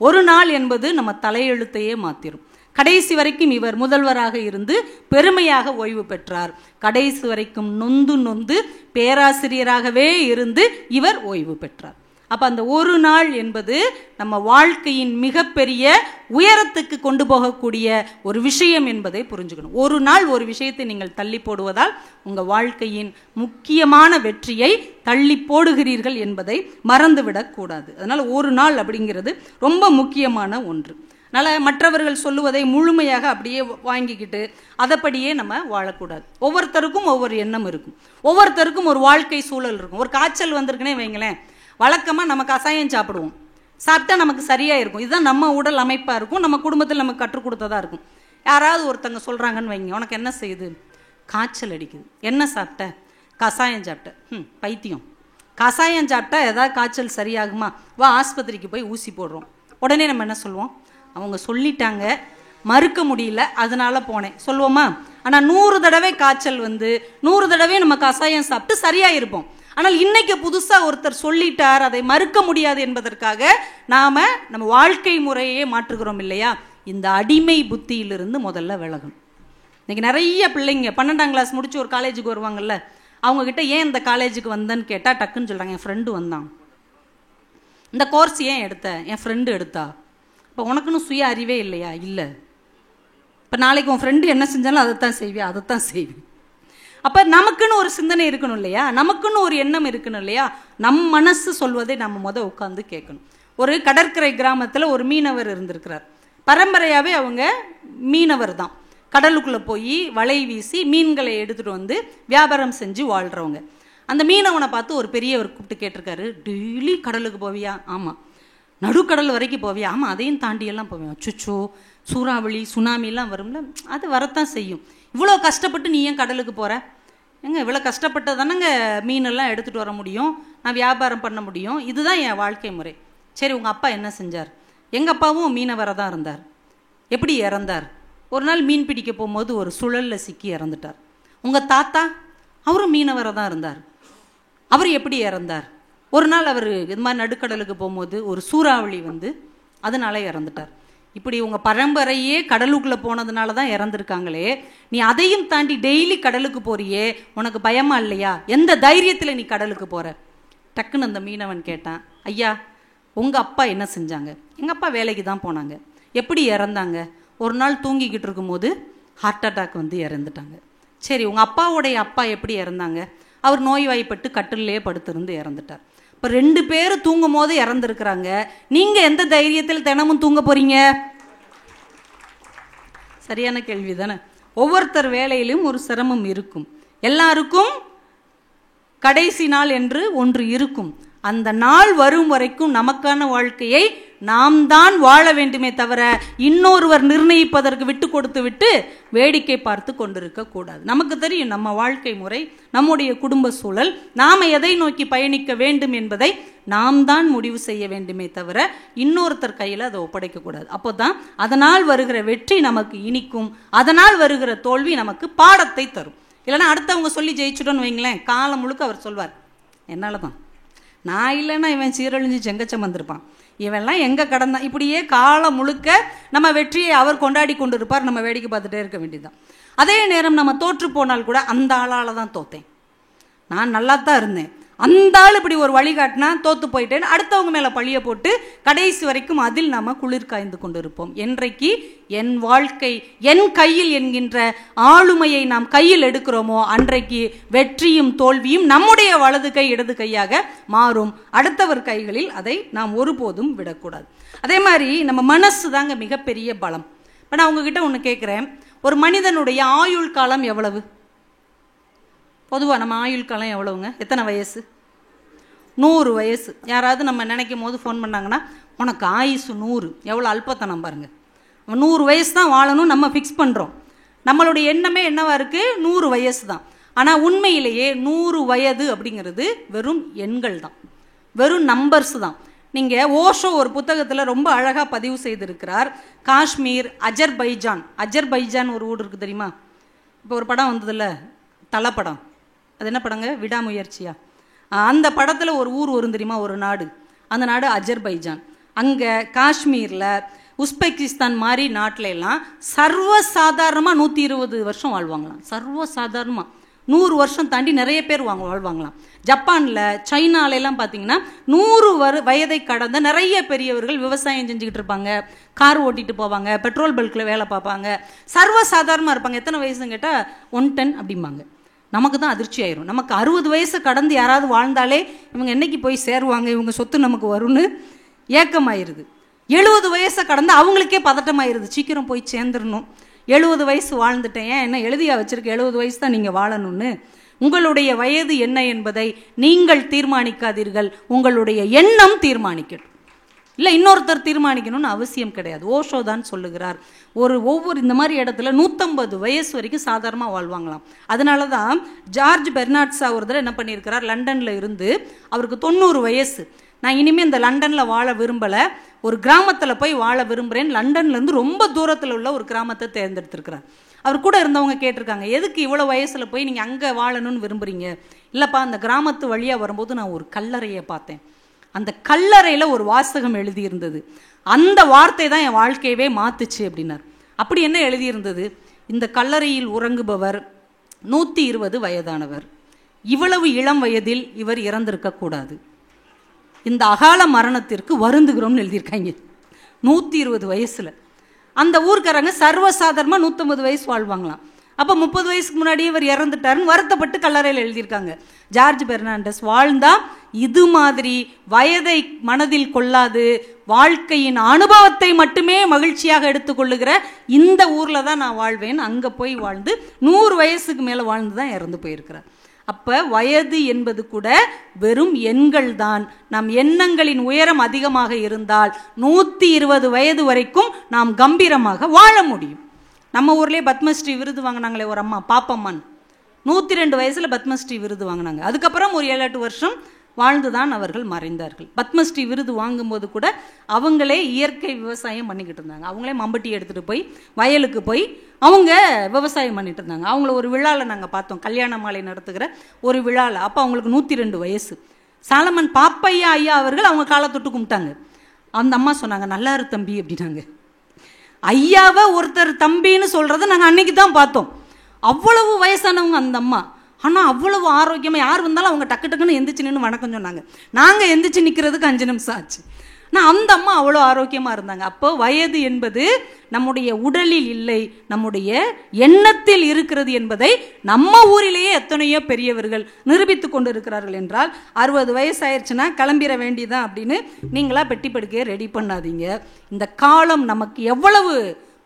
ஒரு நாள் என்பது நம்ம தலையெழுத்தையே மாத்திரும். கடைசி வரைக்கும் இவர் முதல்வராக இருந்து பெருமையாக ஓய்வு பெற்றார். கடைசி வரைக்கும் நொந்து பேராசிரியராகவே இருந்து இவர் ஓய்வு பெற்றார். அப்போ அந்த ஒரு நாள் என்பது நம்ம வாழ்க்கையின் மிகப்பெரிய உயரத்துக்கு கொண்டு போகக்கூடிய ஒரு விஷயம் என்பதை புரிஞ்சுக்கணும். ஒரு நாள் ஒரு விஷயத்தை நீங்கள் தள்ளி போடுவதால் உங்கள் வாழ்க்கையின் முக்கியமான வெற்றியை தள்ளி போடுகிறீர்கள் என்பதை மறந்துவிடக்கூடாது. அதனால் ஒரு நாள் அப்படிங்கிறது ரொம்ப முக்கியமான ஒன்று. அதனால் மற்றவர்கள் சொல்லுவதை முழுமையாக அப்படியே வாங்கிக்கிட்டு அதைப்படியே நம்ம வாழக்கூடாது. ஒவ்வொருத்தருக்கும் ஒவ்வொரு எண்ணம் இருக்கும், ஒவ்வொருத்தருக்கும் ஒரு வாழ்க்கை சூழல் இருக்கும். ஒரு காய்ச்சல் வந்திருக்குன்னே வைங்களேன், வழக்கமாக நம்ம கசாயம் சாப்பிடுவோம், சாப்பிட்டா நமக்கு சரியாக இருக்கும். இதுதான் நம்ம உடல் அமைப்பாக இருக்கும், நம்ம குடும்பத்தில் நமக்கு கற்றுக் கொடுத்ததாக இருக்கும். யாராவது ஒருத்தங்க சொல்கிறாங்கன்னு வைங்க, உனக்கு என்ன செய்யுது? காய்ச்சல் அடிக்குது. என்ன சாப்பிட்ட? கசாயம் சாப்பிட்டேன். பைத்தியம், கசாயம் சாப்பிட்டா ஏதாவது காய்ச்சல் சரியாகுமா? வா ஆஸ்பத்திரிக்கு போய் ஊசி போடுறோம். உடனே நம்ம என்ன சொல்லுவோம்? அவங்க சொல்லிட்டாங்க, மறுக்க முடியல, அதனால போனேன் சொல்லுவோமா? ஆனால் 100 தடவை காய்ச்சல் வந்து 100 தடவை நம்ம கசாயம் சாப்பிட்டு சரியாக இருப்போம். ஆனால் இன்னைக்கு புதுசாக ஒருத்தர் சொல்லிட்டார், அதை மறுக்க முடியாது என்பதற்காக நாம் நம்ம வாழ்க்கை முறையே மாற்றுகிறோம் இல்லையா? இந்த அடிமை புத்தியிலிருந்து முதல்ல விலகணும். இன்னைக்கு நிறைய பிள்ளைங்க 12ஆம் கிளாஸ் முடிச்சு ஒரு காலேஜுக்கு வருவாங்கல்ல, அவங்கக்கிட்ட ஏன் இந்த காலேஜுக்கு வந்தேன்னு கேட்டால் டக்குன்னு சொல்கிறாங்க, என் ஃப்ரெண்டு வந்தான். இந்த கோர்ஸ் ஏன் எடுத்த? என் ஃப்ரெண்டு எடுத்தா. இப்போ உனக்குன்னு சுய அறிவே இல்லையா? இல்லை. இப்போ நாளைக்கு உன் ஃப்ரெண்டு என்ன செஞ்சாலும் அதைத்தான் செய்வியா? அதைத்தான் செய்வேன். அப்போ நமக்குன்னு ஒரு சிந்தனை இருக்கணும் இல்லையா? நமக்குன்னு ஒரு எண்ணம் இருக்கணும் இல்லையா? நம் மனசு சொல்வதை நம்ம உட்காந்து கேட்கணும். ஒரு கடற்கரை கிராமத்தில் ஒரு மீனவர் இருந்திருக்கிறார். பரம்பரையாகவே அவங்க மீனவர் தான். கடலுக்குள்ளே போய் வலை வீசி மீன்களை எடுத்துகிட்டு வந்து வியாபாரம் செஞ்சு வாழ்கிறவங்க. அந்த மீனவனை பார்த்து ஒரு பெரியவர் கூப்பிட்டு கேட்டிருக்காரு, டெய்லி கடலுக்கு போவியா? ஆமாம். நடுக்கடல் வரைக்கும் போவியா? ஆமாம். அதையும் தாண்டியெல்லாம் போவேன். அச்சுச்சோ, சூறாவளி சுனாமிலாம் வரும்ல, அது வரத்தான் செய்யும். இவ்வளோ கஷ்டப்பட்டு நீ ஏன் கடலுக்கு போகிற? ஏங்க இவ்வளோ கஷ்டப்பட்டு தானேங்க மீனெல்லாம் எடுத்துகிட்டு வர முடியும், நான் வியாபாரம் பண்ண முடியும், இதுதான் என் வாழ்க்கை முறை. சரி, உங்கள் அப்பா என்ன செஞ்சார்? எங்கள் அப்பாவும் மீனவரை தான் இருந்தார். எப்படி இறந்தார்? ஒரு நாள் மீன் பிடிக்க போகும்போது ஒரு சுழலில் சிக்கி இறந்துட்டார். உங்கள் தாத்தா அவரும் மீனவரை தான் இருந்தார். அவர் எப்படி இறந்தார்? ஒரு நாள் அவர் இது மாதிரி நடுக்கடலுக்கு போகும்போது ஒரு சூறாவளி வந்து அதனால இறந்துட்டார். இப்படி உங்கள் பரம்பரையே கடலுக்குள்ளே போனதுனால தான் இறந்துருக்காங்களே, நீ அதையும் தாண்டி டெய்லி கடலுக்கு போறியே, உனக்கு பயமா இல்லையா? எந்த தைரியத்தில் நீ கடலுக்கு போகிற? டக்குன்னு அந்த மீனவன் கேட்டான், ஐயா உங்கள் அப்பா என்ன செஞ்சாங்க? எங்கள் அப்பா வேலைக்கு தான் போனாங்க. எப்படி இறந்தாங்க? ஒரு நாள் தூங்கிக்கிட்டு இருக்கும்போது ஹார்ட் அட்டாக் வந்து இறந்துட்டாங்க. சரி, உங்கள் அப்பாவுடைய அப்பா எப்படி இறந்தாங்க? அவர் நோய்வாய்ப்பட்டு கட்டிலே படுத்திருந்து இறந்துட்டார். இப்போ 2 பேர் தூங்கும் போது இறந்துருக்குறாங்க. நீங்கள் எந்த தைரியத்தில் தினமும் தூங்க போகிறீங்க? சரியான கேள்வி தானே. ஒவ்வொருத்தர் வேலையிலும் ஒரு சிரமம் இருக்கும். எல்லாருக்கும் கடைசி நாள் என்று ஒன்று இருக்கும். அந்த நாள் வரும் வரைக்கும் நமக்கான வாழ்க்கையை நாம் தான் வாழ வேண்டுமே தவிர இன்னொருவர் நிர்ணயிப்பதற்கு விட்டு கொடுத்து விட்டு வேடிக்கை பார்த்து கொண்டிருக்க கூடாது. நமக்கு தெரியும் நம்ம வாழ்க்கை முறை, நம்முடைய குடும்ப சூழல், நாம் எதை நோக்கி பயணிக்க வேண்டும் என்பதை நாம் தான் முடிவு செய்ய வேண்டுமே தவிர இன்னொருத்தர் கையில் அதை ஒப்படைக்கக்கூடாது. அப்போ தான் அதனால் வருகிற வெற்றி நமக்கு இனிக்கும், அதனால் வருகிற தோல்வி நமக்கு பாடத்தை தரும். இல்லைன்னா அடுத்தவங்க சொல்லி ஜெயிச்சுட்டோன்னு வைங்களேன், காலம் முழுக்க அவர் சொல்வார், என்னால் தான், நான் இல்லைன்னா இவன் சீரழிஞ்சு செங்கச்சம் வந்திருப்பான், இவெல்லாம் எங்கே கடந்தான். இப்படியே காலம் முழுக்க நம்ம வெற்றியை அவர் கொண்டாடி கொண்டு இருப்பார், நம்ம வேடிக்கை பார்த்துட்டே இருக்க வேண்டியதுதான். அதே நேரம் நம்ம தோற்று போனால் கூட அந்த ஆளால் தான் தோத்தேன், நான் நல்லா தான் இருந்தேன், அந்த ஆள் இப்படி ஒரு வழிகாட்டினா தோத்து போயிட்டேன்னு அடுத்தவங்க மேலே பழிய போட்டு கடைசி வரைக்கும் அதில் நாம் குளிர் காய்ந்து கொண்டு இருப்போம். என்றைக்கு என் வாழ்க்கை என் கையில் என்கின்ற ஆளுமையை நாம் கையில் எடுக்கிறோமோ அன்றைக்கு வெற்றியும் தோல்வியும் நம்முடைய வலது கை இடது கையாக மாறும். அடுத்தவர் கைகளில் அதை நாம் ஒருபோதும் விடக்கூடாது. அதே மாதிரி நம்ம மனசு தாங்க மிகப்பெரிய பலம். இப்போ நான் உங்ககிட்ட ஒன்று கேட்குறேன், ஒரு மனிதனுடைய ஆயுள் காலம் எவ்வளவு? பொதுவாக நம்ம ஆயுள் காலம் எவ்வளவுங்க? எத்தனை வயசு? 100 வயசு. யாராவது நம்ம நினைக்கும் போது ஃபோன் பண்ணாங்கன்னா உனக்கு ஆயுசு 100, எவ்வளோ அல்பத்தனம் பாருங்க. 100 வயசு தான் வாழணும் நம்ம ஃபிக்ஸ் பண்ணுறோம். நம்மளுடைய எண்ணமே என்னவா இருக்குது? 100 வயசு தான். ஆனால் உண்மையிலேயே 100 வயது அப்படிங்கிறது வெறும் எண்கள் தான், வெறும் நம்பர்ஸ் தான். நீங்கள் ஓஷோ ஒரு புத்தகத்தில் ரொம்ப அழகாக பதிவு செய்திருக்கிறார். காஷ்மீர், அஜர்பைஜான் ஒரு ஊர் இருக்குது தெரியுமா? இப்போ ஒரு படம் வந்ததில்ல, தலைப்படம், அது என்ன படங்க? விடாமுயற்சியா? அந்த படத்தில் ஒரு ஊர் வரும் தெரியுமா, ஒரு நாடு, அந்த நாடு அஜர்பைஜான். அங்கே காஷ்மீரில் உஸ்பெகிஸ்தான் மாதிரி நாட்டில எல்லாம் சர்வசாதாரணமாக 120 வருஷம் வாழ்வாங்களாம். சர்வசாதாரணமாக 100 வருஷம் தாண்டி நிறைய பேர் வாழ்வாங்களாம். ஜப்பானில், சைனாலெல்லாம் பார்த்தீங்கன்னா 100 வயதை கடந்த நிறைய பெரியவர்கள் விவசாயம் செஞ்சுக்கிட்டு இருப்பாங்க, கார் ஓட்டிட்டு போவாங்க, பெட்ரோல் பல்கில் வேலை பார்ப்பாங்க, சர்வசாதாரணமாக இருப்பாங்க. எத்தனை வயசுன்னு கேட்டால் 110 அப்படிம்பாங்க. நமக்கு தான் அதிர்ச்சி ஆயிரும். நமக்கு 60 வயசு கடந்து யாராவது வாழ்ந்தாலே இவங்க என்னைக்கு போய் சேருவாங்க, இவங்க சொத்து நமக்கு வரும்னு ஏக்கமாயிருது. 70 வயசை கடந்து அவங்களுக்கே பதட்டமாயிருது, சீக்கிரம் போய் சேர்ந்துடணும், 70 வயசு வாழ்ந்துட்டேன், ஏன் என்ன எழுதியா வச்சிருக்க 70 வயசு தான் நீங்கள் வாழணும்னு. உங்களுடைய வயது என்ன என்பதை நீங்கள் தீர்மானிக்காதீர்கள், உங்களுடைய எண்ணம் தீர்மானிக்கட்டும். இல்லை இன்னொருத்தர் தீர்மானிக்கணும்னு அவசியம் கிடையாது. ஓஷோ தான் சொல்லுகிறார், ஒவ்வொரு இந்த மாதிரி இடத்துல 150 வயசு வரைக்கும் சாதாரணமாக வாழ்வாங்களாம். அதனால தான் ஜார்ஜ் பெர்னாட்ஷா ஒரு தடவை என்ன பண்ணியிருக்கிறார், லண்டனில் இருந்து அவருக்கு 90 வயசு, நான் இனிமேல் இந்த லண்டனில் வாழ விரும்பலை, ஒரு கிராமத்தில் போய் வாழ விரும்புகிறேன், லண்டன்லேருந்து ரொம்ப தூரத்தில் உள்ள ஒரு கிராமத்தை தேர்ந்தெடுத்திருக்கிறார். அவர் கூட இருந்தவங்க கேட்டிருக்காங்க, எதுக்கு இவ்வளோ வயசில் போய் நீங்கள் அங்கே வாழணும்னு விரும்புகிறீங்க? இல்லைப்பா, அந்த கிராமத்து வழியாக வரும்போது நான் ஒரு கல்லறையை பார்த்தேன், அந்த கல்லறையில் ஒரு வாசகம் எழுதியிருந்தது, அந்த வார்த்தை தான் என் வாழ்க்கையவே மாத்துச்சு அப்படின்னார். அப்படி என்ன எழுதியிருந்தது? இந்த கல்லறையில் உறங்குபவர் 120 வயதானவர், இவ்வளவு இளம் வயதில் இவர் இறந்திருக்கக்கூடாது, இந்த அகால மரணத்திற்கு வருந்துகிறோம்னு எழுதியிருக்காங்க. 120 வயசுல அந்த ஊர்க்காரங்க சர்வசாதாரணமாக 150 வயசு வாழ்வாங்களாம். அப்போ 30 வயசுக்கு முன்னாடி இவர் இறந்துட்டாருன்னு வருத்தப்பட்டு கல்லறையில் எழுதியிருக்காங்க. ஜார்ஜ் பெர்னாண்டஸ் வாழ்ந்தா இது மாதிரி வயதை மனதில் கொள்ளாது, வாழ்க்கையின் அனுபவத்தை மட்டுமே மகிழ்ச்சியாக எடுத்துக்கொள்ளுகிற இந்த ஊரில் தான் நான் வாழ்வேன், அங்கே போய் வாழ்ந்து 100 வயசுக்கு மேலே வாழ்ந்து தான் இறந்து போயிருக்கிறார். அப்போ வயது என்பது கூட வெறும் எண்கள் தான். நம் எண்ணங்களின் உயரம் அதிகமாக இருந்தால் 120 வயது வரைக்கும் நாம் கம்பீரமாக வாழ முடியும். நம்ம ஊர்லேயே பத்மஸ்ரீ விருது வாங்கினாங்களே ஒரு அம்மா, பாப்பம்மான், 102 வயசில் பத்மஸ்ரீ விருது வாங்கினாங்க. அதுக்கப்புறம் ஒரு 7-8 வருஷம் வாழ்ந்துதான் அவர்கள் மறைந்தார்கள். பத்மஸ்ரீ விருது வாங்கும்போது கூட அவங்களே இயற்கை விவசாயம் பண்ணிக்கிட்டு இருந்தாங்க. அவங்களே மம்பட்டி எடுத்துகிட்டு போய் வயலுக்கு போய் அவங்க விவசாயம் பண்ணிட்டு இருந்தாங்க. அவங்கள ஒரு விழாவில் நாங்கள் பார்த்தோம், கல்யாண மாலை நடத்துகிற ஒரு விழாவில். அப்போ அவங்களுக்கு 102 வயசு. சாலமன் பாப்பையா ஐயா அவர்கள் அவங்க காலை தொட்டு கும்பிட்டாங்க. அந்த அம்மா சொன்னாங்க, நல்லா இரு தம்பி அப்படின்னாங்க. ஐயாவை ஒருத்தர் தம்பின்னு சொல்கிறத நாங்கள் அன்னைக்கு தான் பார்த்தோம். அவ்வளவு வயசானவங்க அந்த அம்மா, ஆனால் அவ்வளவு ஆரோக்கியமாக, யார் வந்தாலும் அவங்க டக்கு டக்குன்னு எந்திரிச்சு நின்று வணக்கம் சொன்னாங்க. நாங்கள் எந்திரிச்சு நிற்கிறதுக்கு 5 நிமிஷம் ஆச்சு. ஆனால் அந்த அம்மா அவ்வளோ ஆரோக்கியமாக இருந்தாங்க. அப்போ வயது என்பது நம்முடைய உடலில் இல்லை, நம்முடைய எண்ணத்தில் இருக்கிறது என்பதை நம்ம ஊரிலேயே எத்தனையோ பெரியவர்கள் நிரூபித்து கொண்டு இருக்கிறார்கள். என்றால் 60 வயசு ஆயிடுச்சுன்னா கிளம்பிட வேண்டியதான் அப்படின்னு நீங்களா பெட்டி படுக்கையை ரெடி பண்ணாதீங்க. இந்த காலம் நமக்கு எவ்வளவு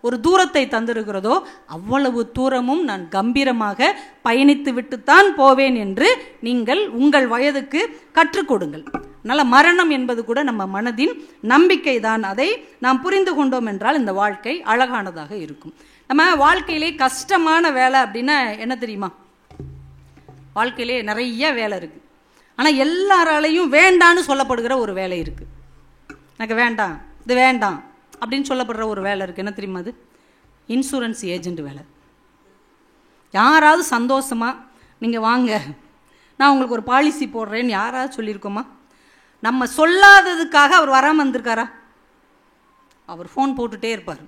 ஒரு தூரத்தை தந்திருக்கிறதோ அவ்வளவு தூரமும் நான் கம்பீரமாக பயணித்து விட்டுத்தான் போவேன் என்று நீங்கள் உங்கள் வயதுக்கு கற்றுக் கொடுங்கள். அதனால் மரணம் என்பது கூட நம்ம மனதின் நம்பிக்கை தான். அதை நாம் புரிந்து கொண்டோம் என்றால் இந்த வாழ்க்கை அழகானதாக இருக்கும். நம்ம வாழ்க்கையிலே கஷ்டமான வேலை அப்படின்னா என்ன தெரியுமா? வாழ்க்கையிலே நிறைய வேலை இருக்குது, ஆனால் எல்லாராலையும் வேண்டான்னு சொல்லப்படுகிற ஒரு வேலை இருக்குது. எனக்கு வேண்டாம், இது வேண்டாம் அப்படின்னு சொல்லப்படுற ஒரு வேலை இருக்குது. என்ன தெரியுமா? அது இன்சூரன்ஸ் ஏஜென்ட் வேலை. யாராவது சந்தோஷமாக நீங்கள் வாங்க நான் உங்களுக்கு ஒரு பாலிசி போடுறேன்னு யாராவது சொல்லியிருக்கோமா? நம்ம சொல்லாததுக்காக அவர் வராமல் வந்திருக்காரா? அவர் ஃபோன் போட்டுகிட்டே இருப்பார்,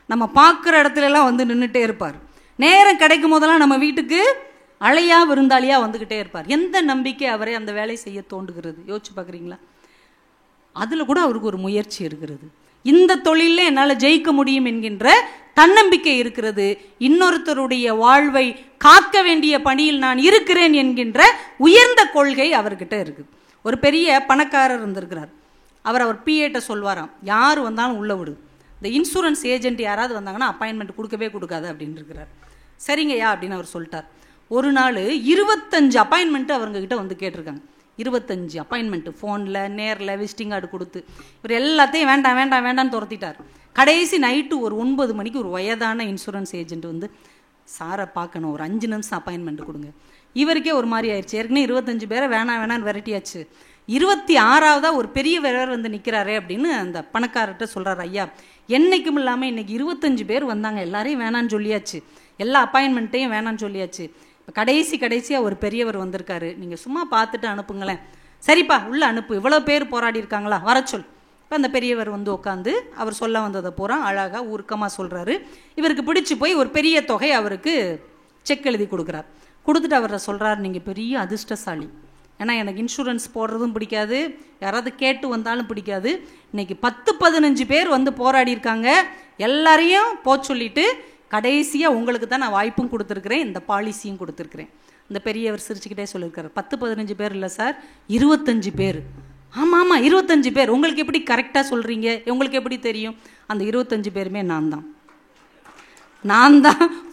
நம்ம பார்க்குற இடத்துலலாம் வந்து நின்றுட்டே இருப்பார், நேரம் கிடைக்கும் போதெல்லாம் நம்ம வீட்டுக்கு அழையா விருந்தாளியாக வந்துக்கிட்டே இருப்பார். எந்த நம்பிக்கை அவரை அந்த வேலை செய்ய தோண்டுகிறது? யோசிச்சு பார்க்குறீங்களா? அதில் கூட அவருக்கு ஒரு முயற்சி இருக்கிறது. இந்த தொழிலில் என்னால் ஜெயிக்க முடியும் என்கின்ற தன்னம்பிக்கை இருக்கிறது. இன்னொருத்தருடைய வாழ்வை காக்க வேண்டிய பணியில் நான் இருக்கிறேன் என்கின்ற உயர்ந்த கொள்கை அவர்கிட்ட இருக்குது. ஒரு பெரிய பணக்காரர் இருந்திருக்கிறார். அவர் பிஏட்ட சொல்வாராம், யார் வந்தாலும் உள்ள விடு, இந்த இன்சூரன்ஸ் ஏஜென்ட் யாராவது வந்தாங்கன்னா அப்பாயின்மெண்ட் கொடுக்கவே கொடுக்காது அப்படின்னு இருக்கிறார். சரிங்கய்யா அப்படின்னு அவர் சொல்லிட்டார். ஒரு நாள் 25 அப்பாயின்மெண்ட்டு அவங்கக்கிட்ட வந்து கேட்டிருக்காங்க. 25 அப்பாயின்மெண்ட்டு, ஃபோனில் நேரில் விசிட்டிங் கார்டு கொடுத்து இவர் எல்லாத்தையும் வேண்டாம் வேண்டாம் வேண்டான்னு துரத்திட்டார். கடைசி நைட்டு ஒரு 9 மணிக்கு ஒரு வயதான இன்சூரன்ஸ் ஏஜென்ட் வந்து, சாரை பார்க்கணும், ஒரு 5 நிமிஷம் அப்பாயின்மெண்ட் கொடுங்க. இவருக்கே ஒரு மாதிரி ஆயிடுச்சு. ஏற்கனவே 25 பேரை வேணாம் வேணான்னு விரட்டியாச்சு. 26ஆவதா ஒரு பெரிய வேறவர் வந்து நிற்கிறாரே அப்படின்னு அந்த பணக்காரர்கிட்ட சொல்கிறார், ஐயா என்னைக்கும் இல்லாமல் இன்றைக்கி 25 பேர் வந்தாங்க, எல்லாரையும் வேணான்னு சொல்லியாச்சு, எல்லா அப்பாயின்மெண்ட்டையும் வேணான்னு சொல்லியாச்சு, இப்போ கடைசியாக ஒரு பெரியவர் வந்திருக்காரு, நீங்கள் சும்மா பார்த்துட்டு அனுப்புங்களேன். சரிப்பா உள்ளே அனுப்பு, இவ்வளோ பேர் போராடி இருக்காங்களா, வர சொல். இப்போ அந்த பெரியவர் வந்து உட்காந்து அவர் சொல்ல வந்ததை பூரா அழகாக உருக்கமாக சொல்கிறாரு. இவருக்கு பிடிச்சி போய் ஒரு பெரிய தொகை அவருக்கு செக் எழுதி கொடுக்குறார். கொடுத்துட்டு அவரை சொல்கிறார், நீங்கள் பெரிய அதிர்ஷ்டசாலி, ஏன்னா எனக்கு இன்சூரன்ஸ் போடுறதும் பிடிக்காது, யாராவது கேட்டு வந்தாலும் பிடிக்காது, இன்றைக்கி 10-15 பேர் வந்து போராடி இருக்காங்க, எல்லாரையும் போக சொல்லிவிட்டு கடைசியாக உங்களுக்கு தான் நான் வாய்ப்பும் கொடுத்துருக்குறேன், இந்த பாலிசியும் கொடுத்துருக்குறேன். இந்த பெரியவர் சிரிச்சுக்கிட்டே சொல்லியிருக்காரு, 10-15 பேர் இல்லை சார், 25 பேர். ஆமாம் ஆமாம் 25 பேர். உங்களுக்கு எப்படி கரெக்டாக சொல்கிறீங்க? உங்களுக்கு எப்படி தெரியும்? அந்த 25 பேருமே நான் தான்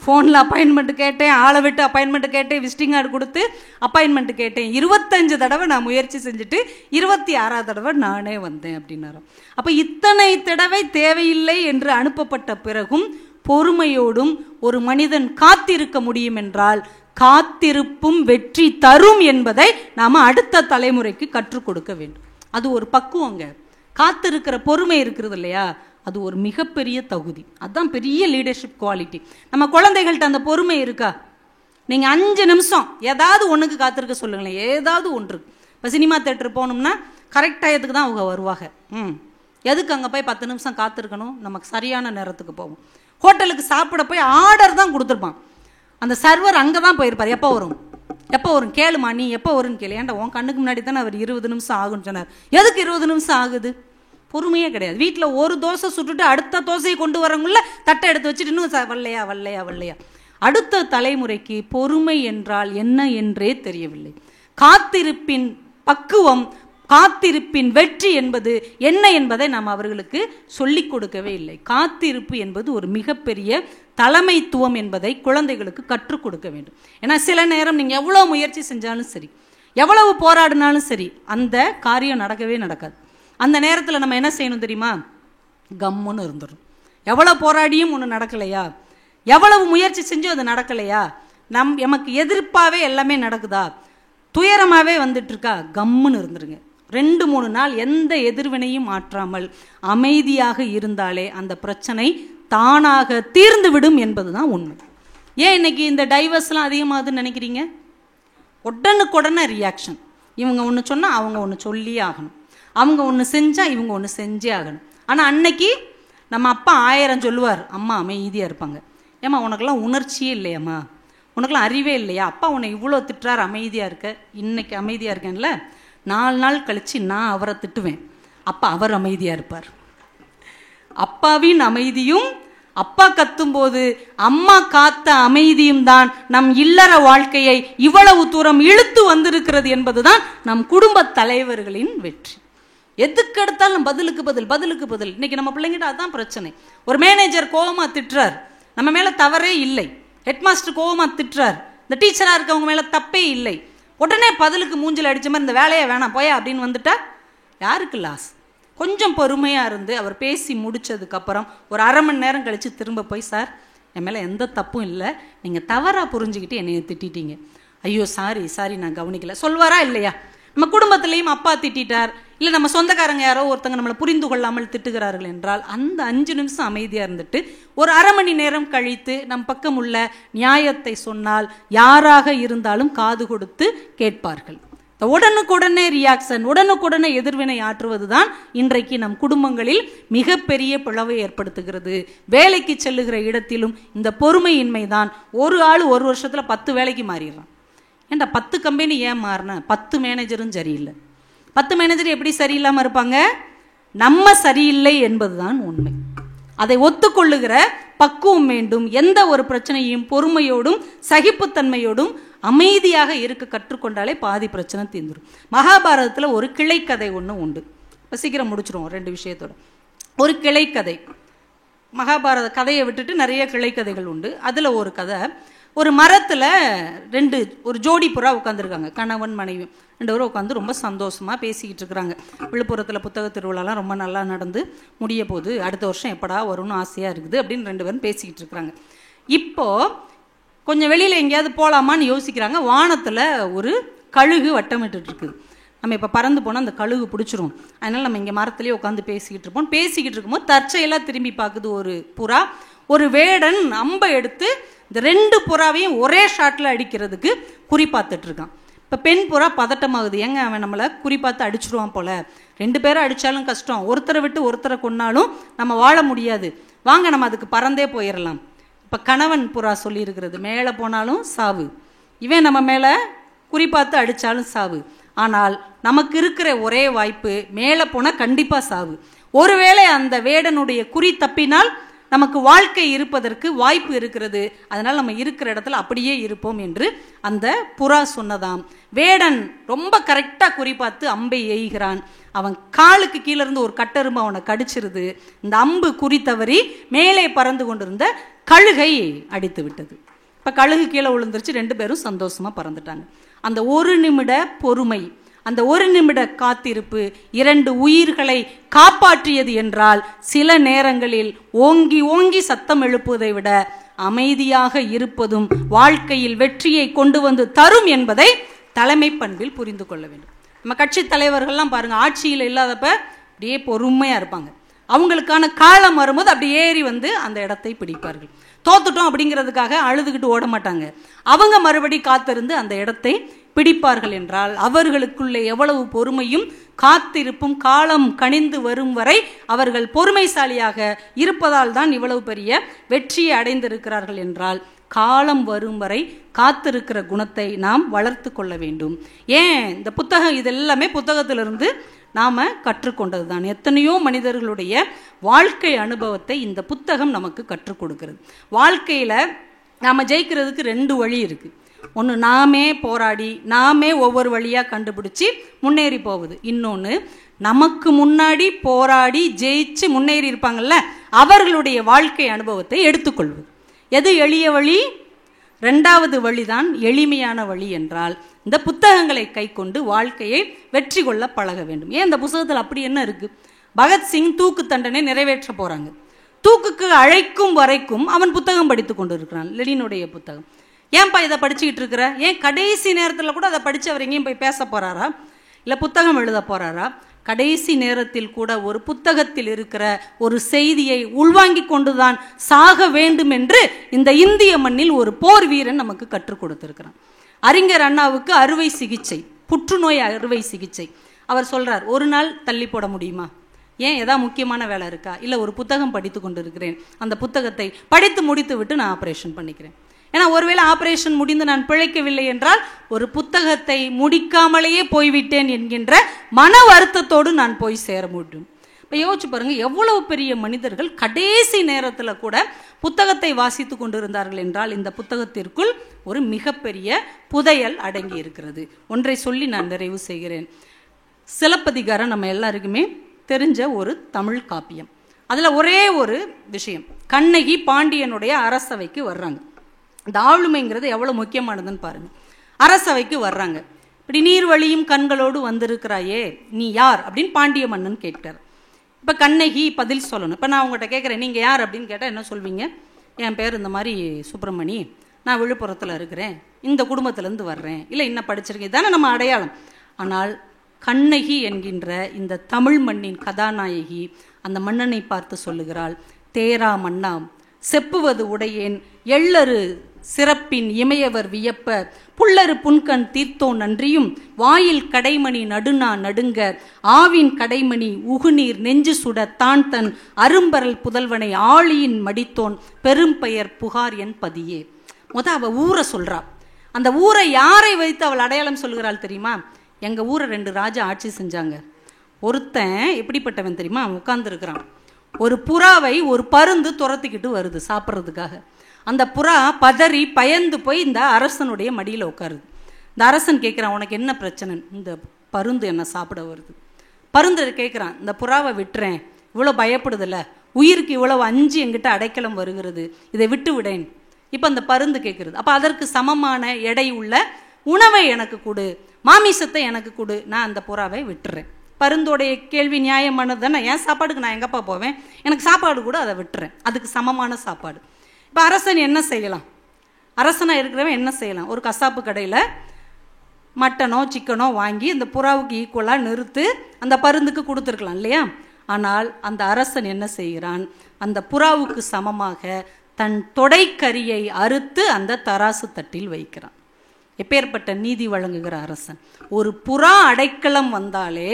ஃபோனில் அப்பாயின்மெண்ட் கேட்டேன், ஆளை விட்டு அப்பாயின்மெண்ட் கேட்டேன், விசிட்டிங் கார்டு கொடுத்து அப்பாயின்மெண்ட் கேட்டேன். 25 தடவை நான் முயற்சி செஞ்சுட்டு 26ஆவது தடவை நானே வந்தேன் அப்படின்னாரோ. அப்போ இத்தனை தடவை தேவையில்லை என்று அனுப்பப்பட்ட பிறகும் பொறுமையோடும் ஒரு மனிதன் காத்திருக்க முடியும் என்றால் காத்திருப்பும் வெற்றி தரும் என்பதை நாம் அடுத்த தலைமுறைக்கு கற்றுக் கொடுக்க வேண்டும். அது ஒரு பக்குவங்க. காத்திருக்கிற பொறுமை இருக்கிறது இல்லையா, அது ஒரு மிகப்பெரிய தகுதி. அதுதான் பெரிய லீடர்ஷிப் குவாலிட்டி. நம்ம குழந்தைகள்கிட்ட அந்த பொறுமை இருக்கா? நீங்கள் 5 நிமிஷம் ஏதாவது ஒன்றுக்கு காத்திருக்க சொல்லுங்களேன், ஏதாவது ஒன்று. இப்போ சினிமா தேட்டர் போகணும்னா கரெக்ட் டயத்துக்கு தான் அவங்க வருவாங்க. எதுக்கு அங்கே போய் 10 நிமிஷம் காத்திருக்கணும்? நமக்கு சரியான நேரத்துக்கு போவோம். ஹோட்டலுக்கு சாப்பிட போய் ஆர்டர் தான் கொடுத்துருப்பான், அந்த சர்வர் அங்கே தான் போயிருப்பார். எப்போ வரும் கேளுமா, நீ எப்போ வரும்னு கேளு. ஏன்டா உன் கண்ணுக்கு முன்னாடி தானே அவர் 20 நிமிஷம் ஆகுன்னு சொன்னார். எதுக்கு 20 நிமிஷம் ஆகுது? பொறுமையே கிடையாது. வீட்டில் ஒரு தோசை சுட்டுட்டு அடுத்த தோசையை கொண்டு வரவங்கள தட்டை எடுத்து வச்சுட்டு இன்னும் வல்லையா. அடுத்த தலைமுறைக்கு பொறுமை என்றால் என்ன என்றே தெரியவில்லை. காத்திருப்பின் பக்குவம், காத்திருப்பின் வெற்றி என்பது என்ன என்பதை நாம் அவர்களுக்கு சொல்லிக் கொடுக்கவே இல்லை. காத்திருப்பு என்பது ஒரு மிகப்பெரிய தலைமைத்துவம் என்பதை குழந்தைகளுக்கு கற்றுக் கொடுக்க வேண்டும். ஏன்னா சில நேரம் நீங்கள் எவ்வளோ முயற்சி செஞ்சாலும் சரி, எவ்வளவு போராடினாலும் சரி, அந்த காரியம் நடக்கவே நடக்காது. அந்த நேரத்தில் நம்ம என்ன செய்யணும் தெரியுமா? கம்முன்னு இருந்துடும். எவ்வளோ போராடியும் ஒன்று நடக்கலையா, எவ்வளவு முயற்சி செஞ்சும் அது நடக்கலையா, எமக்கு எதிர்ப்பாகவே எல்லாமே நடக்குதா, துயரமாகவே வந்துட்டு இருக்கா, கம்முன்னு இருந்துருங்க. 2-3 நாள் எந்த எதிர்வினையும் ஆற்றாமல் அமைதியாக இருந்தாலே அந்த பிரச்சனை தானாக தீர்ந்து விடும் என்பது தான் உண்மை. ஏன் இன்னைக்கு இந்த டைவர்ஸ்லாம் அதிகமாகுதுன்னு நினைக்கிறீங்க? உடனுக்குடனே ரியாக்ஷன். இவங்க ஒன்று சொன்னால் அவங்க ஒன்று சொல்லியே ஆகணும், அவங்க ஒன்று செஞ்சால் இவங்க ஒன்று செஞ்சே ஆகணும். ஆனால் அன்னைக்கு நம்ம அப்பா 1000 சொல்லுவார், அம்மா அமைதியாக இருப்பாங்க. ஏம்மா உனக்கெல்லாம் உணர்ச்சியே இல்லையாம்மா, உனக்கெல்லாம் அறிவே இல்லையா, அப்பா உன்னை இவ்வளோ திட்டுறார் அமைதியாக இருக்க, இன்னைக்கு அமைதியாக இருக்கேன்ல, 4 நாள் கழித்து நான் அவரை திட்டுவேன், அப்பா அவர் அமைதியாக இருப்பார். அப்பாவின் அமைதியும் அப்பா கத்தும்போது அம்மா காத்த அமைதியும் தான் நம் இல்லற வாழ்க்கையை இவ்வளவு தூரம் இழுத்து வந்திருக்கிறது என்பதுதான் நம் குடும்ப தலைவர்களின் வெற்றி. எதுக்கு எடுத்தாலும் பதிலுக்கு பதில். இன்னைக்கு நம்ம பிள்ளைங்கிட்ட அதுதான் பிரச்சனை. ஒரு மேனேஜர் கோவமா திட்டுறார், நம்ம மேல தவறே இல்லை. ஹெட்மாஸ்டர் கோவமா திட்டுறார், இந்த டீச்சரா இருக்கவங்க மேல தப்பே இல்லை. உடனே பதிலுக்கு மூஞ்சில் அடிச்ச மாதிரி இந்த வேலையை வேணாம் போயா அப்படின்னு வந்துட்டா யாருக்கு லாஸ்? கொஞ்சம் பொறுமையாக இருந்து அவர் பேசி முடித்ததுக்கப்புறம் ஒரு அரை மணி நேரம் கழித்து திரும்ப போய், சார் என் மேலே எந்த தப்பும் இல்லை, நீங்கள் தவறாக புரிஞ்சுக்கிட்டு என்னை திட்டிட்டீங்க, ஐயோ சாரி நான் கவனிக்கல சொல்வாரா இல்லையா? நம்ம குடும்பத்திலையும் அப்பா திட்டார், இல்லை நம்ம சொந்தக்காரங்க யாரோ ஒருத்தங்க நம்மளை புரிந்து கொள்ளாமல் திட்டுகிறார்கள் என்றால் அந்த 5 நிமிஷம் அமைதியாக இருந்துட்டு ஒரு அரை மணி நேரம் கழித்து நம் பக்கம் உள்ள நியாயத்தை சொன்னால் யாராக இருந்தாலும் காது கொடுத்து கேட்பார்கள். உடனுக்குடனே ரியாக்ஷன், உடனுக்குடனே எதிர்வினை ஆற்றுவது தான் இன்றைக்கு நம் குடும்பங்களில் மிகப்பெரிய பிளவை ஏற்படுத்துகிறது. வேலைக்கு செல்லுகிற இடத்திலும் இந்த பொறுமையின்மை தான். ஒரு ஆள் ஒரு வருஷத்தில் 10 வேலைக்கு மாறிடுறான். ஏன்டா 10 கம்பெனி ஏன் மாறின? 10 மேனேஜரும் சரியில்லை. 10 மேனேஜர் எப்படி சரியில்லாமல் இருப்பாங்க? நம்ம சரியில்லை என்பதுதான் உண்மை. அதை ஒத்துக்கொள்ளுகிற பக்குவம் வேண்டும். எந்த ஒரு பிரச்சனையும் பொறுமையோடும் சகிப்புத்தன்மையோடும் அமைதியாக இருக்க கற்றுக்கொண்டாலே பாதி பிரச்சனை தீர்ந்துடும். மகாபாரதத்தில் ஒரு கிளைக்கதை ஒன்று உண்டு. இப்போ சீக்கிரம் முடிச்சிருவோம் 2 விஷயத்தோட. ஒரு கிளைக்கதை, மகாபாரத கதையை விட்டுட்டு நிறைய கிளைக்கதைகள் உண்டு. அதில் ஒரு கதை, ஒரு மரத்தில் ஒரு ஜோடி புறா உட்காந்துருக்காங்க, கணவன் மனைவி 2 பேரும் உட்காந்து ரொம்ப சந்தோஷமாக பேசிக்கிட்டு இருக்கிறாங்க. விழுப்புரத்தில் புத்தக திருவிழாலாம் ரொம்ப நல்லா நடந்து முடிய போது, அடுத்த வருஷம் எப்படா வரும்னு ஆசையாக இருக்குது அப்படின்னு 2 பேரும் பேசிக்கிட்டு இருக்கிறாங்க. இப்போது கொஞ்சம் வெளியில் எங்கேயாவது போகலாமான்னு யோசிக்கிறாங்க. வானத்தில் ஒரு கழுகு வட்டமிட்டு இருக்குது. நம்ம இப்போ பறந்து போனால் அந்த கழுகு பிடிச்சிரும், அதனால் நம்ம இங்கே மரத்துலேயே உட்காந்து பேசிக்கிட்டு இருக்கும்போது தற்செயலாக திரும்பி பார்க்குது ஒரு புறா. ஒரு வேடன் அம்பை எடுத்து இந்த 2 புறாவையும் ஒரே ஷாட்டில் அடிக்கிறதுக்கு குறிப்பாத்துட்டு இருக்கான். இப்போ பெண் புறா பதட்டமாகுது, ஏங்க அவன் நம்மளை குறிப்பாத்து அடிச்சிடுவான் போல, 2 பேரை அடித்தாலும் கஷ்டம், ஒருத்தரை விட்டு ஒருத்தரை கொன்னாலும் நம்ம வாழ முடியாது, வாங்க நம்ம அதுக்கு பறந்தே போயிடலாம். இப்போ கணவன் புறா சொல்லியிருக்கிறது, மேலே போனாலும் சாவு, இவன் நம்ம மேலே குறிப்பாத்து அடித்தாலும் சாவு, ஆனால் நமக்கு இருக்கிற ஒரே வாய்ப்பு மேலே போனால் கண்டிப்பாக சாவு. ஒருவேளை அந்த வேடனுடைய குறி தப்பினால் நமக்கு வாழ்க்கை இருப்பதற்கு வாய்ப்பு இருக்கிறது, அதனால் நம்ம இருக்கிற இடத்துல அப்படியே இருப்போம் என்று அந்த புறா சொன்னதாம். வேடன் ரொம்ப கரெக்டாக குறிப்பார்த்து அம்பை எய்கிறான். அவன் காலுக்கு கீழே இருந்து ஒரு கட்டெரும்பு அவனை கடிச்சிருது. இந்த அம்பு குறித்தவரி மேலே பறந்து கொண்டிருந்த கழுகை அடித்து விட்டது. இப்போ கழுகு கீழே விழுந்துருச்சு, 2 பேரும் சந்தோஷமாக பறந்துட்டாங்க. அந்த 1 நிமிட பொறுமை, அந்த 1 நிமிட காத்திருப்பு 2 உயிர்களை காப்பாற்றியது என்றால், சில நேரங்களில் ஓங்கி ஓங்கி சத்தம் எழுப்புவதை விட அமைதியாக இருப்பதும் வாழ்க்கையில் வெற்றியை கொண்டு வந்து தரும் என்பதை தலைமை பண்பில் புரிந்து கொள்ள வேண்டும். நம்ம கட்சி தலைவர்கள்லாம் பாருங்க, ஆட்சியில் இல்லாதப்ப அப்படியே பொறுமையா இருப்பாங்க. அவங்களுக்கான காலம் வரும்போது அப்படி ஏறி வந்து அந்த இடத்தை பிடிப்பார்கள். தோத்துட்டோம் அப்படிங்கிறதுக்காக அழுதுகிட்டு ஓட மாட்டாங்க. அவங்க மறுபடி காத்திருந்து அந்த இடத்தை பிடிப்பார்கள் என்றால் அவர்களுக்குள்ளே எவ்வளவு பொறுமையும் காத்திருப்பும் காலம் கனிந்து வரும் வரை அவர்கள் பொறுமைசாலியாக இருப்பதால் தான் இவ்வளவு பெரிய வெற்றியை அடைந்திருக்கிறார்கள் என்றால், காலம் வரும் வரை காத்திருக்கிற குணத்தை நாம் வளர்த்து கொள்ள வேண்டும். ஏன் இந்த புத்தகம், இதெல்லாமே புத்தகத்திலிருந்து நாம் கற்றுக்கொண்டது தான். எத்தனையோ மனிதர்களுடைய வாழ்க்கை அனுபவத்தை இந்த புத்தகம் நமக்கு கற்றுக் கொடுக்கிறது. வாழ்க்கையில் நாம் ஜெயிக்கிறதுக்கு 2 வழி இருக்குது. ஒன்று, நாமே போராடி நாமே ஒவ்வொரு வழியாக கண்டுபிடிச்சி முன்னேறி போகுது. இன்னொன்று, நமக்கு முன்னாடி போராடி ஜெயிச்சு முன்னேறி இருப்பாங்கள்ல, அவர்களுடைய வாழ்க்கை அனுபவத்தை எடுத்துக்கொள்வது. எது எளிய வழி? 2வது வழிதான் எளிமையான வழி. என்றால் இந்த புத்தகங்களை கை கொண்டு வாழ்க்கையை வெற்றி கொள்ள பழக வேண்டும். ஏன் இந்த புத்தகத்தில் அப்படி என்ன இருக்கு? பகத்சிங் தூக்கு தண்டனை நிறைவேற்ற போறாங்க. தூக்குக்கு அழைக்கும் வரைக்கும் அவன் புத்தகம் படித்து கொண்டு இருக்கிறான், லெனினுடைய புத்தகம். ஏன்பா இதை படிச்சுக்கிட்டு இருக்கிற? ஏன் கடைசி நேரத்தில் கூட அதை படித்து அவர் எங்கேயும் போய் பேச போறாரா, இல்லை புத்தகம் எழுத போறாரா? கடைசி நேரத்தில் கூட ஒரு புத்தகத்தில் இருக்கிற ஒரு செய்தியை உள்வாங்கி கொண்டுதான் சாக வேண்டும் என்று இந்த இந்திய மண்ணில் ஒரு போர் வீரன் நமக்கு கற்றுக் கொடுத்திருக்கிறான். அறிஞர் அண்ணாவுக்கு அறுவை சிகிச்சை, புற்றுநோய் அறுவை சிகிச்சை. அவர் சொல்றார், 1 நாள் தள்ளி போட முடியுமா? ஏன், ஏதாவது முக்கியமான வேலை இருக்கா? இல்லை, ஒரு புத்தகம் படித்து கொண்டு இருக்கிறேன், அந்த புத்தகத்தை படித்து முடித்து விட்டு நான் ஆப்ரேஷன் பண்ணிக்கிறேன். ஏன்னா ஒருவேளை ஆப்ரேஷன் முடிந்து நான் பிழைக்கவில்லை என்றால் ஒரு புத்தகத்தை முடிக்காமலேயே போய்விட்டேன் என்கின்ற மன வருத்தத்தோடு நான் போய் சேர முடியும். இப்போ யோசிச்சு பாருங்க, எவ்வளவு பெரிய மனிதர்கள் கடைசி நேரத்தில் கூட புத்தகத்தை வாசித்து கொண்டிருந்தார்கள் என்றால் இந்த புத்தகத்திற்குள் ஒரு மிகப்பெரிய புதையல் அடங்கி இருக்கிறது. ஒன்றை சொல்லி நான் நிறைவு செய்கிறேன். சிலப்பதிகாரம் நம்ம எல்லாருக்குமே தெரிஞ்ச ஒரு தமிழ் காப்பியம். அதில் ஒரே ஒரு விஷயம், கண்ணகி பாண்டியனுடைய அரசவைக்கு வர்றாங்க. இந்த ஆளுமைங்கிறது எவ்வளோ முக்கியமானதுன்னு பாருங்க. அரசவைக்கு வர்றாங்க. இப்படி நீர் வழியும் கண்களோடு வந்திருக்கிறாயே, நீ யார் அப்படின்னு பாண்டிய மன்னன் கேட்கிறார். இப்போ கண்ணகி பதில் சொல்லணும். இப்போ நான் உங்கள்கிட்ட கேட்குறேன், நீங்கள் யார் அப்படின்னு கேட்டால் என்ன சொல்வீங்க? என் பேர் இந்த மாதிரி சுப்பிரமணி, நான் விழுப்புரத்தில் இருக்கிறேன், இந்த குடும்பத்திலேருந்து வர்றேன், இல்லை இன்னும் படிச்சிருக்கேன், இதானே நம்ம அடையாளம். ஆனால் கண்ணகி என்கின்ற இந்த தமிழ் மண்ணின் கதாநாயகி அந்த மன்னனை பார்த்து சொல்லுகிறாள், தேரா மன்னா செப்புவது உடையேன் எள்ளரு சிறப்பின் இமையவர் வியப்ப புல்லரு புன்கண் தீர்த்தோ நன்றியும் வாயில் கடைமணி நடுநா நடுங்க ஆவின் கடைமணி உகுநீர் நெஞ்சு சுட தான் தன் அரும்பரல் புதல்வனை ஆழியின் மடித்தோன் பெரும்பெயர் புகார் என் பதியே. அவ ஊரை சொல்றா. அந்த ஊரை யாரை வைத்து அவள் அடையாளம் சொல்கிறாள் தெரியுமா? எங்க ஊரை 2 ராஜா ஆட்சி செஞ்சாங்க. ஒருத்தன் எப்படிப்பட்டவன் தெரியுமா? அவன் உட்கார்ந்துருக்கிறான். ஒரு புறாவை ஒரு பருந்து துரத்திக்கிட்டு வருது சாப்பிட்றதுக்காக. அந்த புறா பதறி பயந்து போய் இந்த அரசனுடைய மடியில் உட்காருது. இந்த அரசன் கேட்குறான், உனக்கு என்ன பிரச்சனை? இந்த பருந்து என்ன சாப்பிட வருது. பருந்து கேட்குறான், இந்த புறாவை விட்டுறேன், இவ்வளோ பயப்படுதில்ல, உயிருக்கு இவ்வளவு அஞ்சு என்கிட்ட அடைக்கலம் வருகிறது, இதை விட்டு விடேன். இப்போ அந்த பருந்து கேட்குறது, அப்போ அதற்கு சமமான எடை உள்ள உணவை எனக்கு கொடு, மாமிசத்தை எனக்கு கொடு, நான் அந்த புறாவை விட்டுறேன். பருந்தோடைய கேள்வி நியாயமானது தானே. என் சாப்பாடுக்கு நான் எங்கப்பா போவேன், எனக்கு சாப்பாடு கூட அதை விட்டுறேன், அதுக்கு சமமான சாப்பாடு. இப்போ அரசன் என்ன செய்யலாம்? அரசனாக இருக்கிறவன் என்ன செய்யலாம்? ஒரு கசாப்பு கடையில் மட்டனோ சிக்கனோ வாங்கி அந்த புறாவுக்கு ஈக்குவலாக நிறுத்து அந்த பருந்துக்கு கொடுத்துருக்கலாம் இல்லையா? ஆனால் அந்த அரசன் என்ன செய்கிறான்? அந்த புறாவுக்கு சமமாக தன் தொடைக்கரியை அறுத்து அந்த தராசு தட்டில் வைக்கிறான். எப்பேற்பட்ட நீதி வழங்குகிற அரசன்! ஒரு புறா அடைக்கலம் வந்தாலே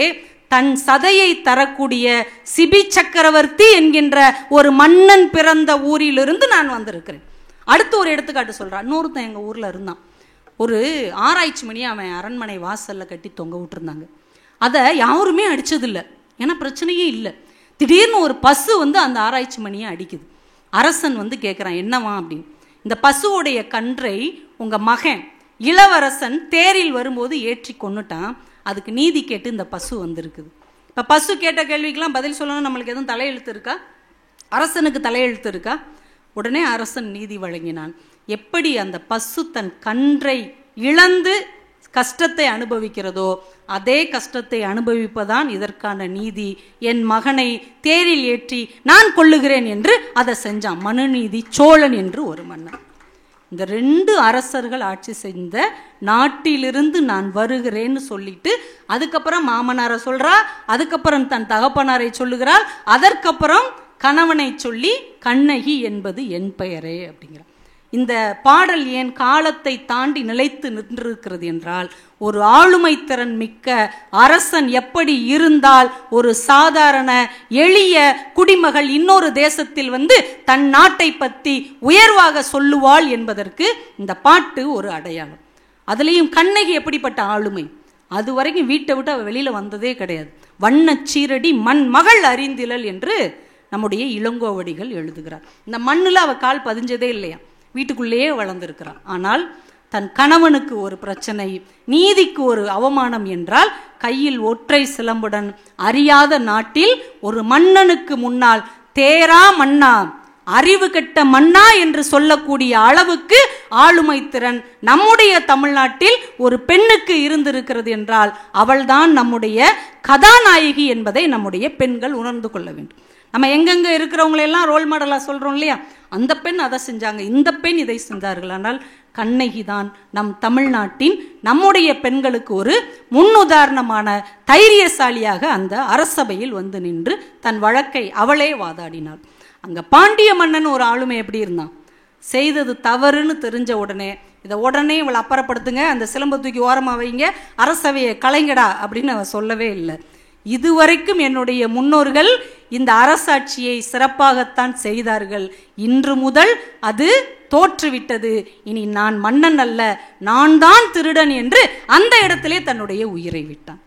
தன் சதையை தரக்கூடிய சிபி சக்கரவர்த்தி என்கின்ற ஒரு மன்னன் பிறந்த ஊரிலிருந்து நான் வந்திருக்கிறேன். அடுத்து ஒரு எடுத்துக்காட்டு சொல்றான். இன்னொருத்தன் எங்க ஊர்ல இருந்தான். ஒரு ஆராய்ச்சி மணியை அவன் அரண்மனை வாசல்ல கட்டி தொங்க விட்டுருந்தாங்க. அதை யாருமே அடிச்சதில்லை, ஏன்னா பிரச்சனையே இல்லை. திடீர்னு ஒரு பசு வந்து அந்த ஆராய்ச்சி மணியை அடிக்குது. அரசன் வந்து கேட்குறான், என்னவா அப்படின்னு. இந்த பசுவோடைய கன்றை உங்க மகன் இளவரசன் தேரில் வரும்போது ஏற்றி கொன்னுட்டான், அதுக்கு நீதி கேட்டு இந்த பசு வந்திருக்குது. இப்போ பசு கேட்ட கேள்விக்கெல்லாம் பதில் சொல்லணும், நம்மளுக்கு எதுவும் தலையெழுத்து இருக்கா? அரசனுக்கு தலையெழுத்து இருக்கா? உடனே அரசன் நீதி வழங்கினான். எப்படி அந்த பசு தன் கன்றை இழந்து கஷ்டத்தை அனுபவிக்கிறதோ அதே கஷ்டத்தை அனுபவிப்பதான் இதற்கான நீதி. என் மகனை தேரில் ஏற்றி நான் கொல்லுகிறேன் என்று அதை செஞ்சான் மனுநீதி சோழன் என்று ஒரு மன்னன். இந்த 2 அரசர்கள் ஆட்சி செய்த நாட்டிலிருந்து நான் வருகிறேன்னு சொல்லிட்டு அதுக்கப்புறம் மாமனாரை சொல்றா, அதுக்கப்புறம் தன் தகப்பனாரை சொல்லுகிறாள், அதற்கப்புறம் கணவனை சொல்லி கண்ணகி என்பது என் பெயரே அப்படிங்கிறார். இந்த பாடல் ஏன் காலத்தை தாண்டி நிலைத்து நின்றிருக்கிறது என்றால், ஒரு ஆளுமை திறன் மிக்க அரசன் எப்படி இருந்தால் ஒரு சாதாரண எளிய குடிமகள் இன்னொரு தேசத்தில் வந்து தன் நாட்டை பற்றி உயர்வாக சொல்லுவாள் என்பதற்கு இந்த பாட்டு ஒரு அடையாளம். அதுலேயும் கண்ணகி எப்படிப்பட்ட ஆளுமை, அது வரைக்கும் வீட்டை விட்டு அவள் வெளியில் வந்ததே கிடையாது. வண்ணச் சீரடி மண் மகள் அறிந்திலல் என்று நம்முடைய இளங்கோவடிகள் எழுதுகிறார். இந்த மண்ணில் அவள் கால் பதிஞ்சதே இல்லையா, வீட்டுக்குள்ளேயே வளர்ந்திருக்கிறான். ஆனால் தன் கணவனுக்கு ஒரு பிரச்சனை, நீதிக்கு ஒரு அவமானம் என்றால் கையில் ஒற்றை சிலம்புடன் அறியாத நாட்டில் ஒரு மன்னனுக்கு முன்னால் தேரா மன்னா, அறிவு கெட்ட மன்னா என்று சொல்லக்கூடிய அளவுக்கு ஆளுமை திறன் நம்முடைய தமிழ்நாட்டில் ஒரு பெண்ணுக்கு இருந்திருக்கிறது என்றால் அவள்தான் நம்முடைய கதாநாயகி என்பதை நம்முடைய பெண்கள் உணர்ந்து கொள்ள வேண்டும். நம்ம எங்கெங்க இருக்கிறவங்களெல்லாம் ரோல் மாடலாக சொல்கிறோம் இல்லையா, அந்த பெண் அதை செஞ்சாங்க, இந்த பெண் இதை செஞ்சார்கள். ஆனால் கண்ணகி தான் நம் தமிழ்நாட்டின் நம்முடைய பெண்களுக்கு ஒரு முன்னுதாரணமான தைரியசாலியாக அந்த அரசபையில் வந்து நின்று தன் வழக்கை அவளே வாதாடினாள். அங்கே பாண்டிய மன்னன் ஒரு ஆளுமை எப்படி இருந்தான், செய்தது தவறுன்னு தெரிஞ்ச உடனே இதை உடனே இவளை அப்புறப்படுத்துங்க, அந்த சிலம்பை தூக்கி ஓரமாக வைங்க, அரசவையை கலைங்கடா அப்படின்னு அவன் சொல்லவே இல்லை. இதுவரைக்கும் என்னுடைய முன்னோர்கள் இந்த அரசாட்சியை சிறப்பாகத்தான் செய்தார்கள், இன்று முதல் அது தோற்றுவிட்டது, இனி நான் மன்னன் அல்ல, நான் தான் திருடன் என்று அந்த இடத்திலே தன்னுடைய உயிரை விட்டான்.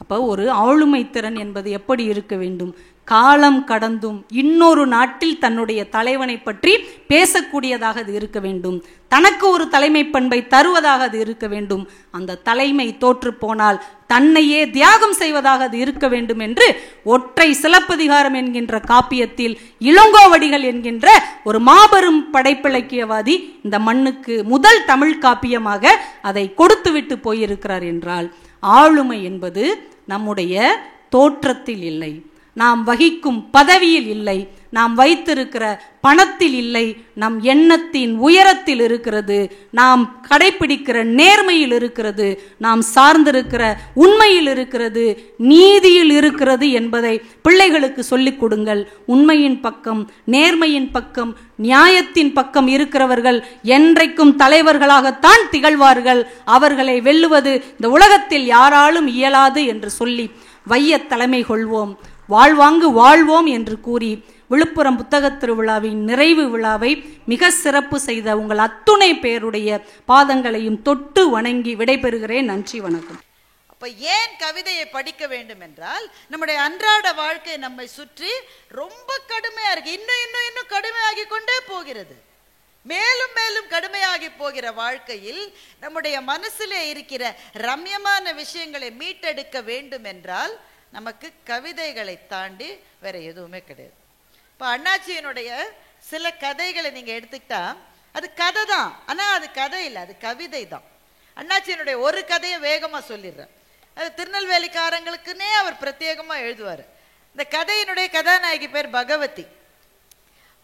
அப்போ ஒரு ஆளுமை திறன் என்பது எப்படி இருக்க வேண்டும், காலம் கடந்தும் இன்னொரு நாட்டில் தன்னுடைய தலைவனை பற்றி பேசக்கூடியதாக அது இருக்க வேண்டும், தனக்கு ஒரு தலைமை பண்பை தருவதாக அது இருக்க வேண்டும், அந்த தலைமை தோற்று போனால் தன்னையே தியாகம் செய்வதாக அது இருக்க வேண்டும் என்று ஒற்றை சிலப்பதிகாரம் என்கின்ற காப்பியத்தில் இளங்கோவடிகள் என்கின்ற ஒரு மாபெரும் படைப்பிலக்கியவாதி இந்த மண்ணுக்கு முதல் தமிழ் காப்பியமாக அதை கொடுத்துவிட்டு போயிருக்கிறார். என்றால் ஆளுமை என்பது நம்முடைய தோற்றத்தில் இல்லை, நாம் வகிக்கும் பதவியில் இல்லை, நாம் வைத்திருக்கிற பணத்தில் இல்லை, நம் எண்ணத்தின் உயரத்தில் இருக்கிறது, நாம் கடைபிடிக்கிற நேர்மையில் இருக்கிறது, நாம் சார்ந்திருக்கிற உண்மையில் இருக்கிறது, நீதியில் இருக்கிறது என்பதை பிள்ளைகளுக்கு சொல்லிக் கொடுங்கள். உண்மையின் பக்கம், நேர்மையின் பக்கம், நியாயத்தின் பக்கம் இருக்கிறவர்கள் என்றைக்கும் தலைவர்களாகத்தான் திகழ்வார்கள். அவர்களை வெல்லுவது இந்த உலகத்தில் யாராலும் இயலாது என்று சொல்லி வைய தலைமை கொள்வோம், வாழ்வாங்கு வாழ்வோம் என்று கூறி விழுப்புரம் புத்தகத் திருவிழாவின் நிறைவு விழாவை மிக சிறப்பு செய்த உங்கள் அத்துணை பேருடைய பாதங்களையும் தொட்டு வணங்கி விடைபெறுகிறேன். நன்றி, வணக்கம். அப்ப ஏன் கவிதையை படிக்க வேண்டும் என்றால், நம்முடைய அன்றாட வாழ்க்கை நம்மை சுற்றி ரொம்ப கடுமையா இருக்கு, இன்னும் கடுமையாகி கொண்டே போகிறது, மேலும் மேலும் கடுமையாகி போகிற வாழ்க்கையில் நம்முடைய மனசிலே இருக்கிற ரம்யமான விஷயங்களை மீட்டெடுக்க வேண்டும் என்றால் நமக்கு கவிதைகளை தாண்டி வேற எதுவுமே கிடையாது. இப்போ அண்ணாச்சியினுடைய சில கதைகளை நீங்க எடுத்துக்கிட்டா அது கதை தான், ஆனா அது கதை இல்லை, அது கவிதை தான். அண்ணாச்சியினுடைய ஒரு கதையை வேகமா சொல்லிடுறேன், அது திருநெல்வேலிக்காரங்களுக்குன்னே அவர் பிரத்யேகமா எழுதுவார். இந்த கதையினுடைய கதாநாயகி பேர் பகவதி.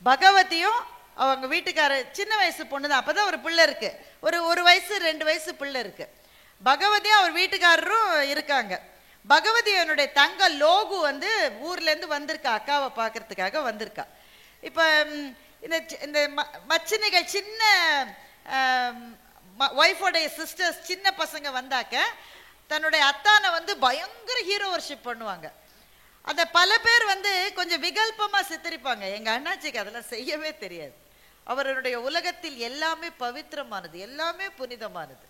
பகவதியும் அவங்க வீட்டுக்கார சின்ன வயசு பொண்ணு தான், அப்பதான் ஒரு பிள்ளை இருக்கு, ஒரு வயசு 2 வயசு பிள்ளை இருக்கு. பகவதியும் அவர் வீட்டுக்காரரும் இருக்காங்க. பகவதி என்னுடைய தங்க லோகு வந்து ஊர்ல இருந்து வந்திருக்கா, அக்காவை பார்க்கறதுக்காக வந்திருக்கா. இப்ப இந்த மச்சினிகள் சின்ன ஒய்ஃபோடைய சிஸ்டர்ஸ் சின்ன பசங்க வந்தாக்க தன்னுடைய அத்தானை வந்து பயங்கர ஹீரோ வர்ஷிப் பண்ணுவாங்க. அந்த பல பேர் வந்து கொஞ்சம் விகல்பமா சித்தரிப்பாங்க. எங்க அண்ணாச்சிக்கு அதெல்லாம் செய்யவே தெரியாது. அவருடைய உலகத்தில் எல்லாமே பவித்திரமானது, எல்லாமே புனிதமானது.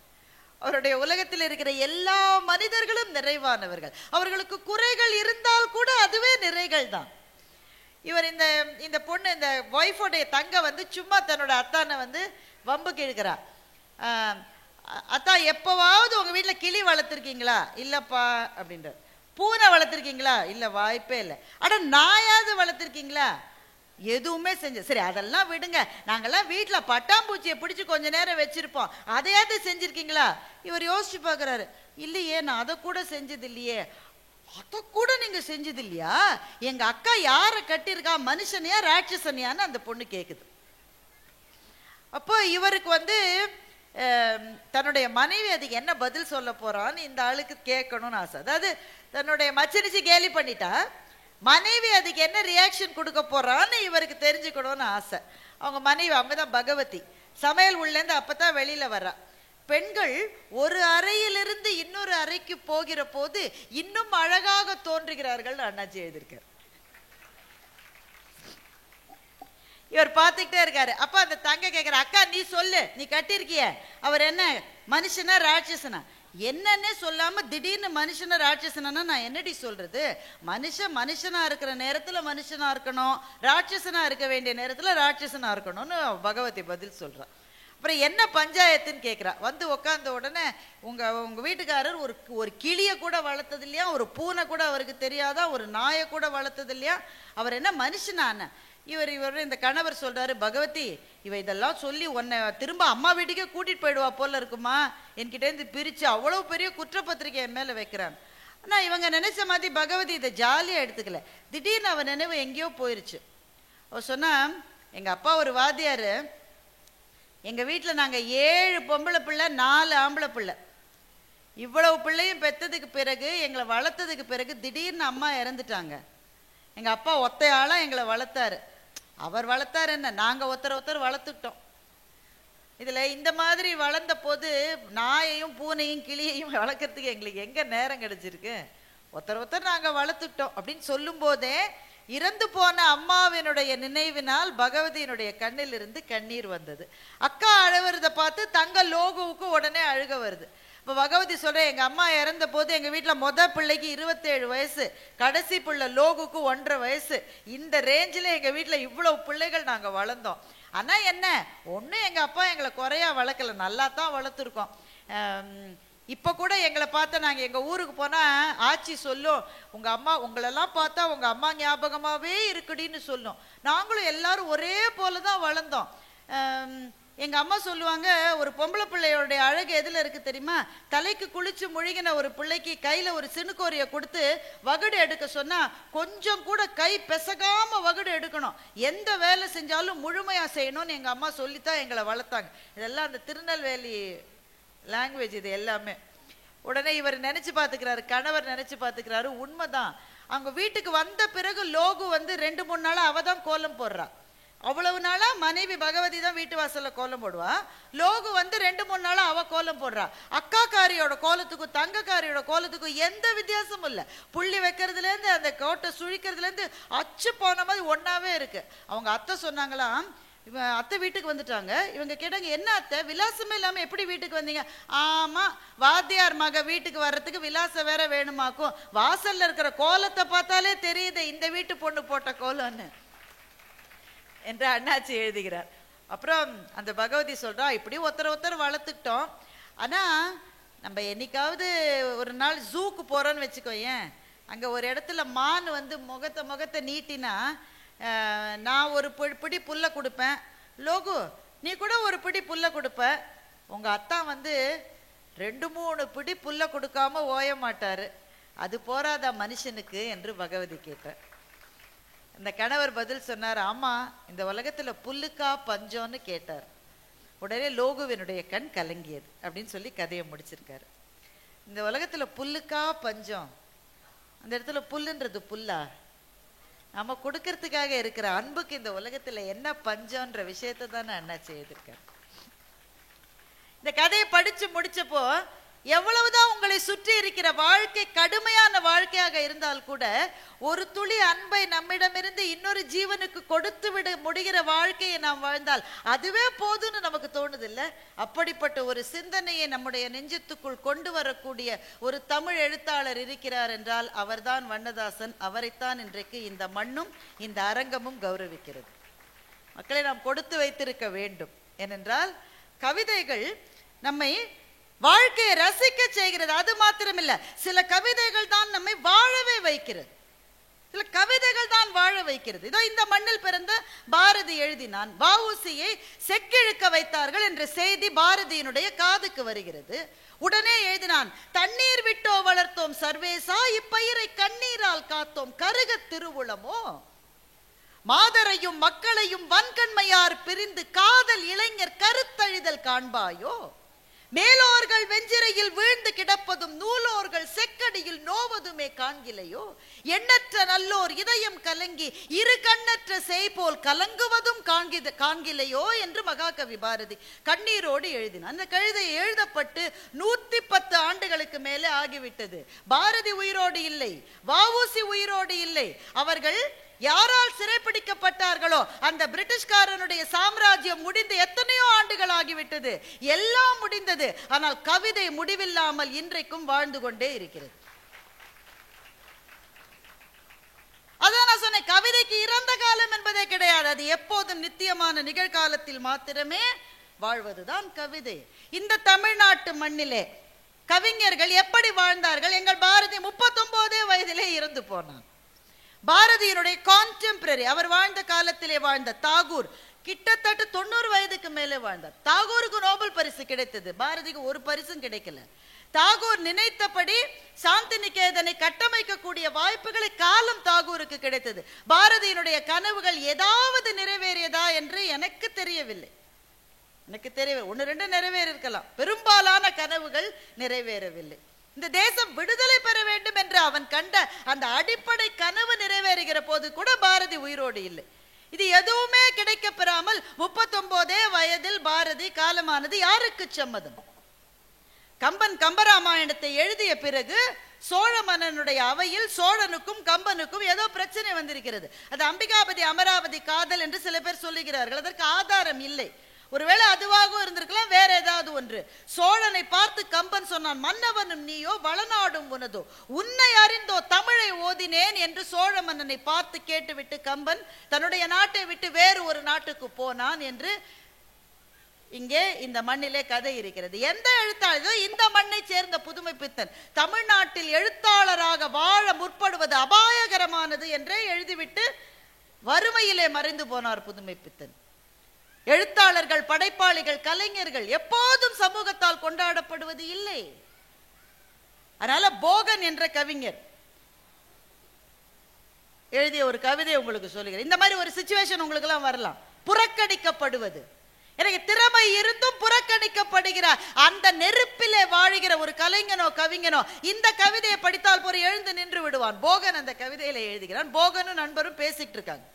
அவருடைய உலகத்தில் இருக்கிற எல்லா மனிதர்களும் நிறைவானவர்கள். அவர்களுக்கு குறைகள் இருந்தால் கூட அதுவே நிறைகள் தான். இவர் இந்த இந்த பொண்ணு இந்த ஒய்ஃபோடைய தங்க வந்து சும்மா தன்னோட அத்தானை வந்து வம்புக்கு இழுக்கிறா. அத்தா எப்போவாவது உங்கள் வீட்டில் கிளி வளர்த்துருக்கீங்களா? இல்லைப்பா அப்படின்றார். பூனை வளர்த்துருக்கீங்களா? இல்லை, வாய்ப்பே இல்லை. அட நாயாவது வளர்த்துருக்கீங்களா? எதுவுமே சரி அதெல்லாம் விடுங்க, நாங்கெல்லாம் வீட்டில் பட்டாம்பூச்சியை பிடிச்சி கொஞ்ச நேரம் வச்சிருப்போம், அதையாவது செஞ்சுருக்கீங்களா? இவர் யோசிச்சு பார்க்குறாரு. இல்லையே, நான் அதை கூட செஞ்சது இல்லையே. அதை கூட நீங்கள் செஞ்சது இல்லையா? எங்கள் அக்கா யாரை கட்டியிருக்கா, மனுஷனையா ராட்சசனையான்னு அந்த பொண்ணு கேட்குது. அப்போ இவருக்கு வந்து தன்னுடைய மனைவி அதுக்கு என்ன பதில் சொல்ல போறான்னு இந்த ஆளுக்கு கேட்கணும்னு ஆசை. அதாவது தன்னுடைய மச்சனிச்சு கேலி பண்ணிட்டா, மனைவி அதுக்கு என்ன ரியாக்ஷன் கொடுக்க போறான்னு இவருக்கு தெரிஞ்சுக்கணும்னு ஆசை. அவங்க மனைவி, அவங்க தான் பகவதி, சமையல் உள்ளேருந்து அப்பதான் வெளியில வர்றா. பெண்கள் ஒரு அறையிலிருந்து இன்னொரு அறைக்கு போகிற போது இன்னும் அழகாக தோன்றுகிறார்கள் அண்ணாச்சி எழுதியிருக்கார். இவர் பார்த்துக்கிட்டே இருக்காரு. அப்ப அந்த தங்க கேட்கிற, அக்கா நீ சொல்லு, நீ கட்டிருக்கிய, அவர் என்ன மனுஷனா ராட்சசனா? என்னன்னே சொல்லாம திடீர்னு மனுஷனா ராட்சசனா நான் என்னடி சொல்றது? மனுஷனா இருக்கிற நேரத்துல மனுஷனா இருக்கணும், ராட்சசனா இருக்க வேண்டிய நேரத்துல ராட்சசனா இருக்கணும்னு பகவதி பதில் சொல்றான். அப்புறம் என்ன பஞ்சாயத்துன்னு கேட்குறா. வந்து உட்காந்த உடனே உங்க வீட்டுக்காரர் ஒரு கிளியை கூட வளர்த்தது இல்லையா, ஒரு பூனை கூட அவருக்கு தெரியாதா, ஒரு நாயை கூட வளர்த்தது இல்லையா, அவர் என்ன மனுஷனான? இவர் இந்த கணவர் சொல்றாரு, பகவதி இவ இதெல்லாம் சொல்லி உன்னை திரும்ப அம்மா வீட்டுக்கே கூட்டிட்டு போயிடுவா போல இருக்குமா, என்கிட்டேருந்து பிரிச்சு அவ்வளவு பெரிய குற்றப்பத்திரிக்கை என் மேல வைக்கிறான். ஆனா இவங்க நினைச்ச மாதிரி பகவதி இதை ஜாலியா எடுத்துக்கல. திடீர்னு அவன் நினைவு எங்கேயோ போயிருச்சு. அவ சொன்னா, எங்க அப்பா ஒரு வாத்தியாரு, எங்க வீட்டுல நாங்க 7 பொம்பளை பிள்ளை 4 ஆம்பளை பிள்ளை, இவ்வளவு பிள்ளையும் பெத்ததுக்கு பிறகு எங்களை வளர்த்ததுக்கு பிறகு திடீர்னு அம்மா இறந்துட்டாங்க. எங்க அப்பா ஒத்தையாளா எங்களை வளர்த்தாரு. அவர் வளர்த்தாரு என்ன, நாங்க ஒருத்தர் வளர்த்துட்டோம். இதுல இந்த மாதிரி வளர்ந்த போது நாயையும் பூனையும் கிளியையும் வளர்க்கறதுக்கு எங்களுக்கு எங்க நேரம் கிடைச்சிருக்கு? ஒருத்தர் நாங்க வளர்த்துட்டோம் அப்படின்னு சொல்லும் போதே இறந்து போன அம்மாவினுடைய நினைவினால் பகவதியினுடைய கண்ணில் இருந்து கண்ணீர் வந்தது. அக்கா அழுவுறதை பார்த்து தங்க லோகுவுக்கு உடனே அழுக வருது. இப்போ பகவதி சொல்ற, எங்க அம்மா இறந்த போது எங்க வீட்டில் மொதல் பிள்ளைக்கு 27 வயசு, கடைசி பிள்ளை லோகுக்கு 1.5 வயசு. இந்த ரேஞ்சில் எங்க வீட்டில் இவ்வளவு பிள்ளைகள் நாங்க வளர்ந்தோம். ஆனா என்ன, ஒன்றும் எங்க அப்பா எங்களை குறையா வளர்க்கல, நல்லா தான் வளர்த்துருக்கோம். இப்போ கூட எங்களை பார்த்தா நாங்கள் எங்கள் ஊருக்கு போனால் ஆச்சி சொல்லும், உங்கள் அம்மா உங்களெல்லாம் பார்த்தா உங்கள் அம்மா ஞாபகமாகவே இருக்குடின்னு சொல்லும். நாங்களும் எல்லாரும் ஒரே போல தான் வளர்ந்தோம். எங்கள் அம்மா சொல்லுவாங்க, ஒரு பொம்பளை பிள்ளையோடைய அழகு எதில் இருக்குது தெரியுமா? தலைக்கு குளிச்சு முழுகின ஒரு பிள்ளைக்கு கையில் ஒரு சினுக்கோரியை கொடுத்து வகுடு எடுக்க சொன்னால் கொஞ்சம் கூட கை பெசகாமல் வகுடு எடுக்கணும், எந்த வேலை செஞ்சாலும் முழுமையாக செய்யணும்னு எங்கள் அம்மா சொல்லித்தான் எங்களை வளர்த்தாங்க. இதெல்லாம் அந்த திருநெல்வேலி லாங்குவேஜ் இது எல்லாமே. உடனே இவர் நினைச்சு பார்த்துக்கிறாரு, கணவர் நினைச்சு பார்த்துக்கிறாரு, உண்மைதான். அவங்க வீட்டுக்கு வந்த பிறகு லோகு வந்து 2-3 நாளா அவ தான் கோலம் போடுறா. அவ்வளவு நாளா மனைவி பகவதி தான் வீட்டு வாசல்ல கோலம் போடுவா. லோகு வந்து 2-3 நாளா அவ கோலம் போடுறா. அக்காக்காரியோட கோலத்துக்கும் தங்கக்காரியோட கோலத்துக்கும் எந்த வித்தியாசமும் இல்லை. புள்ளி வைக்கிறதுல இருந்து அந்த கோட்டை சுழிக்கிறதுல இருந்து அச்சு போன மாதிரி ஒன்னாவே இருக்கு. அவங்க அத்தை சொன்னாங்களாம், இவன் அத்தை வீட்டுக்கு வந்துட்டாங்க. இவங்க கேட்டாங்க, என்ன அத்தை விலாசமே இல்லாம எப்படி வீட்டுக்கு வந்தீங்க? ஆமா, வாத்தியார் மக வீட்டுக்கு வர்றதுக்கு விலாசம் வேற வேணுமாக்கும், வாசல்ல இருக்கிற கோலத்தை பார்த்தாலே தெரியுது இந்த வீட்டு பொண்ணு போட்ட கோலம்னு என்று அண்ணாச்சி எழுதுகிறார். அப்புறம் அந்த பகவதி சொல்றா, இப்படி ஒருத்தர் வளர்த்துக்கிட்டோம். ஆனா நம்ம என்னைக்காவது ஒரு நாள் ஜூக்கு போறோன்னு வச்சுக்கோயேன், அங்க ஒரு இடத்துல மான் வந்து முகத்தை நீட்டினா நான் ஒரு பிடி புல்லை கொடுப்பேன், லோகு நீ கூட ஒரு பிடி புல்லை கொடுப்ப. உங்க அத்தா வந்து 2-3 பிடி புல்லை கொடுக்காம ஓய மாட்டாரு, அது போராதா மனுஷனுக்கு என்று பகவதி கேட்டார். இந்த கணவர் பதில் சொன்னார், ஆமா இந்த உலகத்துல புல்லுக்கா பஞ்சம்னு கேட்டார். உடனே லோகுவினுடைய கண் கலங்கியது அப்படின்னு சொல்லி கதையை முடிச்சிருக்காரு. இந்த உலகத்துல புல்லுக்கா பஞ்சம், அந்த இடத்துல புல்லுன்றது புல்லா? நம்ம கொடுக்கறதுக்காக இருக்கிற அன்புக்கு இந்த உலகத்துல என்ன பஞ்சம்ன்ற விஷயத்தை தானே அண்ணாச்சி எழுதியிருக்காரு. இந்த கதையை படிச்சு முடிச்சப்போ எவ்வளவுதான் உங்களை சுற்றி இருக்கிற வாழ்க்கை கடுமையான வாழ்க்கையாக இருந்தால் கூட ஒரு துளி அன்பை நம்மிடமிருந்து இன்னொரு ஜீவனுக்கு கொடுத்து விட முடிகிற வாழ்க்கையை நாம் வாழ்ந்தால் அதுவே போதும்னு நமக்கு தோணுது இல்ல? அப்படிப்பட்ட ஒரு சிந்தனையை நம்முடைய நெஞ்சத்துக்குள் கொண்டு வரக்கூடிய ஒரு தமிழ் எழுத்தாளர் இருக்கிறார் என்றால் அவர்தான் வண்ணதாசன். அவரைத்தான் இன்றைக்கு இந்த மண்ணும் இந்த அரங்கமும் கௌரவிக்கிறது. மக்களை நாம் கொடுத்து வைத்திருக்க வேண்டும். ஏனென்றால் கவிதைகள் நம்மை வாழ்க்கையை ரசிக்க செய்கிறது. அது மாத்திரமில்ல, சில கவிதைகள் தான் நம்மை வாழவே வைக்கிறது. சில கவிதைகள் தான் வாழ வைக்கிறது. இதோ இந்த மண்ணில் பிறந்த பாரதி எழுதினான், வஉசியை செக்கிழுக்க வைத்தார்கள் என்ற செய்தி பாரதியினுடைய காதுக்கு வருகிறது. உடனே எழுதினான், தண்ணீர் விட்டோ வளர்த்தோம் சர்வேசா, இப்பயிரை கண்ணீரால் காத்தோம் கருக திருவுளமோ, மாதரையும் மக்களையும் வன்கண்மையார் பிரிந்து காதல் இளைஞர் கருத்தழிதல் காண்பாயோ, மேலோர்கள் வெஞ்சிரையில் வீழ்ந்து கிடப்பதும் நூலோர்கள் செக்கடியில் நோவதுமே காண்கிலையோ, எண்ணற்ற நல்லோர் இதயம் கலங்கி இரு கண்ணற்ற செய்போல் கலங்குவதும் காண்கிலையோ என்று மகாகவி பாரதி கண்ணீரோடு எழுதினார். அந்த கவிதை எழுதப்பட்டு 110 ஆண்டுகளுக்கு மேலே ஆகிவிட்டது. பாரதி உயிரோடு இல்லை, வஉசி உயிரோடு இல்லை. அவர்கள் யாரால் சிறைப்பிடிக்கப்பட்டார்களோ அந்த பிரிட்டிஷ்காரனுடைய சாம்ராஜ்யம் முடிந்து எத்தனையோ ஆண்டுகள் ஆகிவிட்டது. எல்லாம் முடிந்தது. ஆனால் கவிதை முடிவில்லாமல் இன்றைக்கும் வாழ்ந்து கொண்டே இருக்கிறது. அதான் நான் சொன்னேன், கவிதைக்கு இறந்த காலம் என்பதே கிடையாது. அது எப்போதும் நித்தியமான நிகழ்காலத்தில் மாத்திரமே வாழ்வதுதான் கவிதை. இந்த தமிழ்நாட்டு மண்ணிலே கவிஞர்கள் எப்படி வாழ்ந்தார்கள்? எங்கள் பாரதி 39 வயதிலே இறந்து போனான். பாரதியினுடைய கான்டெம்பரரி, அவர் வாழ்ந்த காலத்திலே வாழ்ந்த தாகூர் கிட்டத்தட்ட 90 வயதுக்கு மேலே வாழ்ந்தார். தாகூருக்கு நோபல் பரிசு கிடைத்தது, பாரதிக்கு ஒரு பரிசும் கிடைக்கல. தாகூர் நினைத்தபடி சாந்தி நிகேதனை கட்டமைக்கக்கூடிய வாய்ப்புகளை காலம் தாகூருக்கு கிடைத்தது. பாரதியினுடைய கனவுகள் ஏதாவது நிறைவேறியதா என்று எனக்கு தெரியவில்லை. ஒன்று ரெண்டு நிறைவேறி இருக்கலாம், பெரும்பாலான கனவுகள் நிறைவேறவில்லை. இந்த தேசம் விடுதலை பெற வேண்டும் என்று அவன் கண்ட அந்த அடிப்படை கனவு நிறைவேறுகிற போது கூட பாரதி உயிரோடு இல்லை. இது எதுவுமே கிடைக்க பெறாமல் 39 வயதில் பாரதி காலமானது யாருக்கு சம்மதம்? கம்பன் கம்பராமாயணத்தை எழுதிய பிறகு சோழ மன்னனுடைய அவையில் சோழனுக்கும் கம்பனுக்கும் ஏதோ பிரச்சனை வந்திருக்கிறது. அது அம்பிகாபதி அமராவதி காதல் என்று சில பேர் சொல்லுகிறார்கள். அதற்கு ஆதாரம் இல்லை. ஒருவேளை அதுவாகவும் இருந்திருக்கலாம், வேற ஏதாவது ஒன்று. சோழனை பார்த்து கம்பன் சொன்னான், மன்னவனும் நீயோ வளநாடும் உனதோ, உன்னை அறிந்தோ தமிழை ஓதினேன் என்று சோழ மன்னனை பார்த்து கேட்டுவிட்டு கம்பன் தன்னுடைய நாட்டை விட்டு வேறு ஒரு நாட்டுக்கு போனான் என்று இங்கே இந்த மண்ணிலே கதை இருக்கிறது. எந்த எழுத்தாளர்? இந்த மண்ணை சேர்ந்த புதுமை பித்தன் தமிழ்நாட்டில் எழுத்தாளராக வாழ முற்படுவது அபாயகரமானது என்றே எழுதிவிட்டு வறுமையிலே மறைந்து போனார் புதுமை பித்தன். எழுத்தாளர்கள், படைப்பாளிகள், கலைஞர்கள் எப்போதும் சமூகத்தால் கொண்டாடப்படுவது இல்லை. அதனால போகன் என்ற கவிஞர் எழுதிய ஒரு கவிதை உங்களுக்கு சொல்லுகிறேன். இந்த மாதிரி ஒரு சிச்சுவேஷன் உங்களுக்கு எல்லாம் வரலாம். புறக்கணிக்கப்படுவது, எனக்கு திறமை இருந்தும் புறக்கணிக்கப்படுகிறார். அந்த நெருப்பிலே வாழுகிற ஒரு கலைஞனோ கவிஞனோ இந்த கவிதையை படித்தால் போற எழுந்து நின்று விடுவான். போகன் அந்த கவிதையில எழுதுகிறான். போகனும் நண்பரும் பேசிட்டு இருக்காங்க,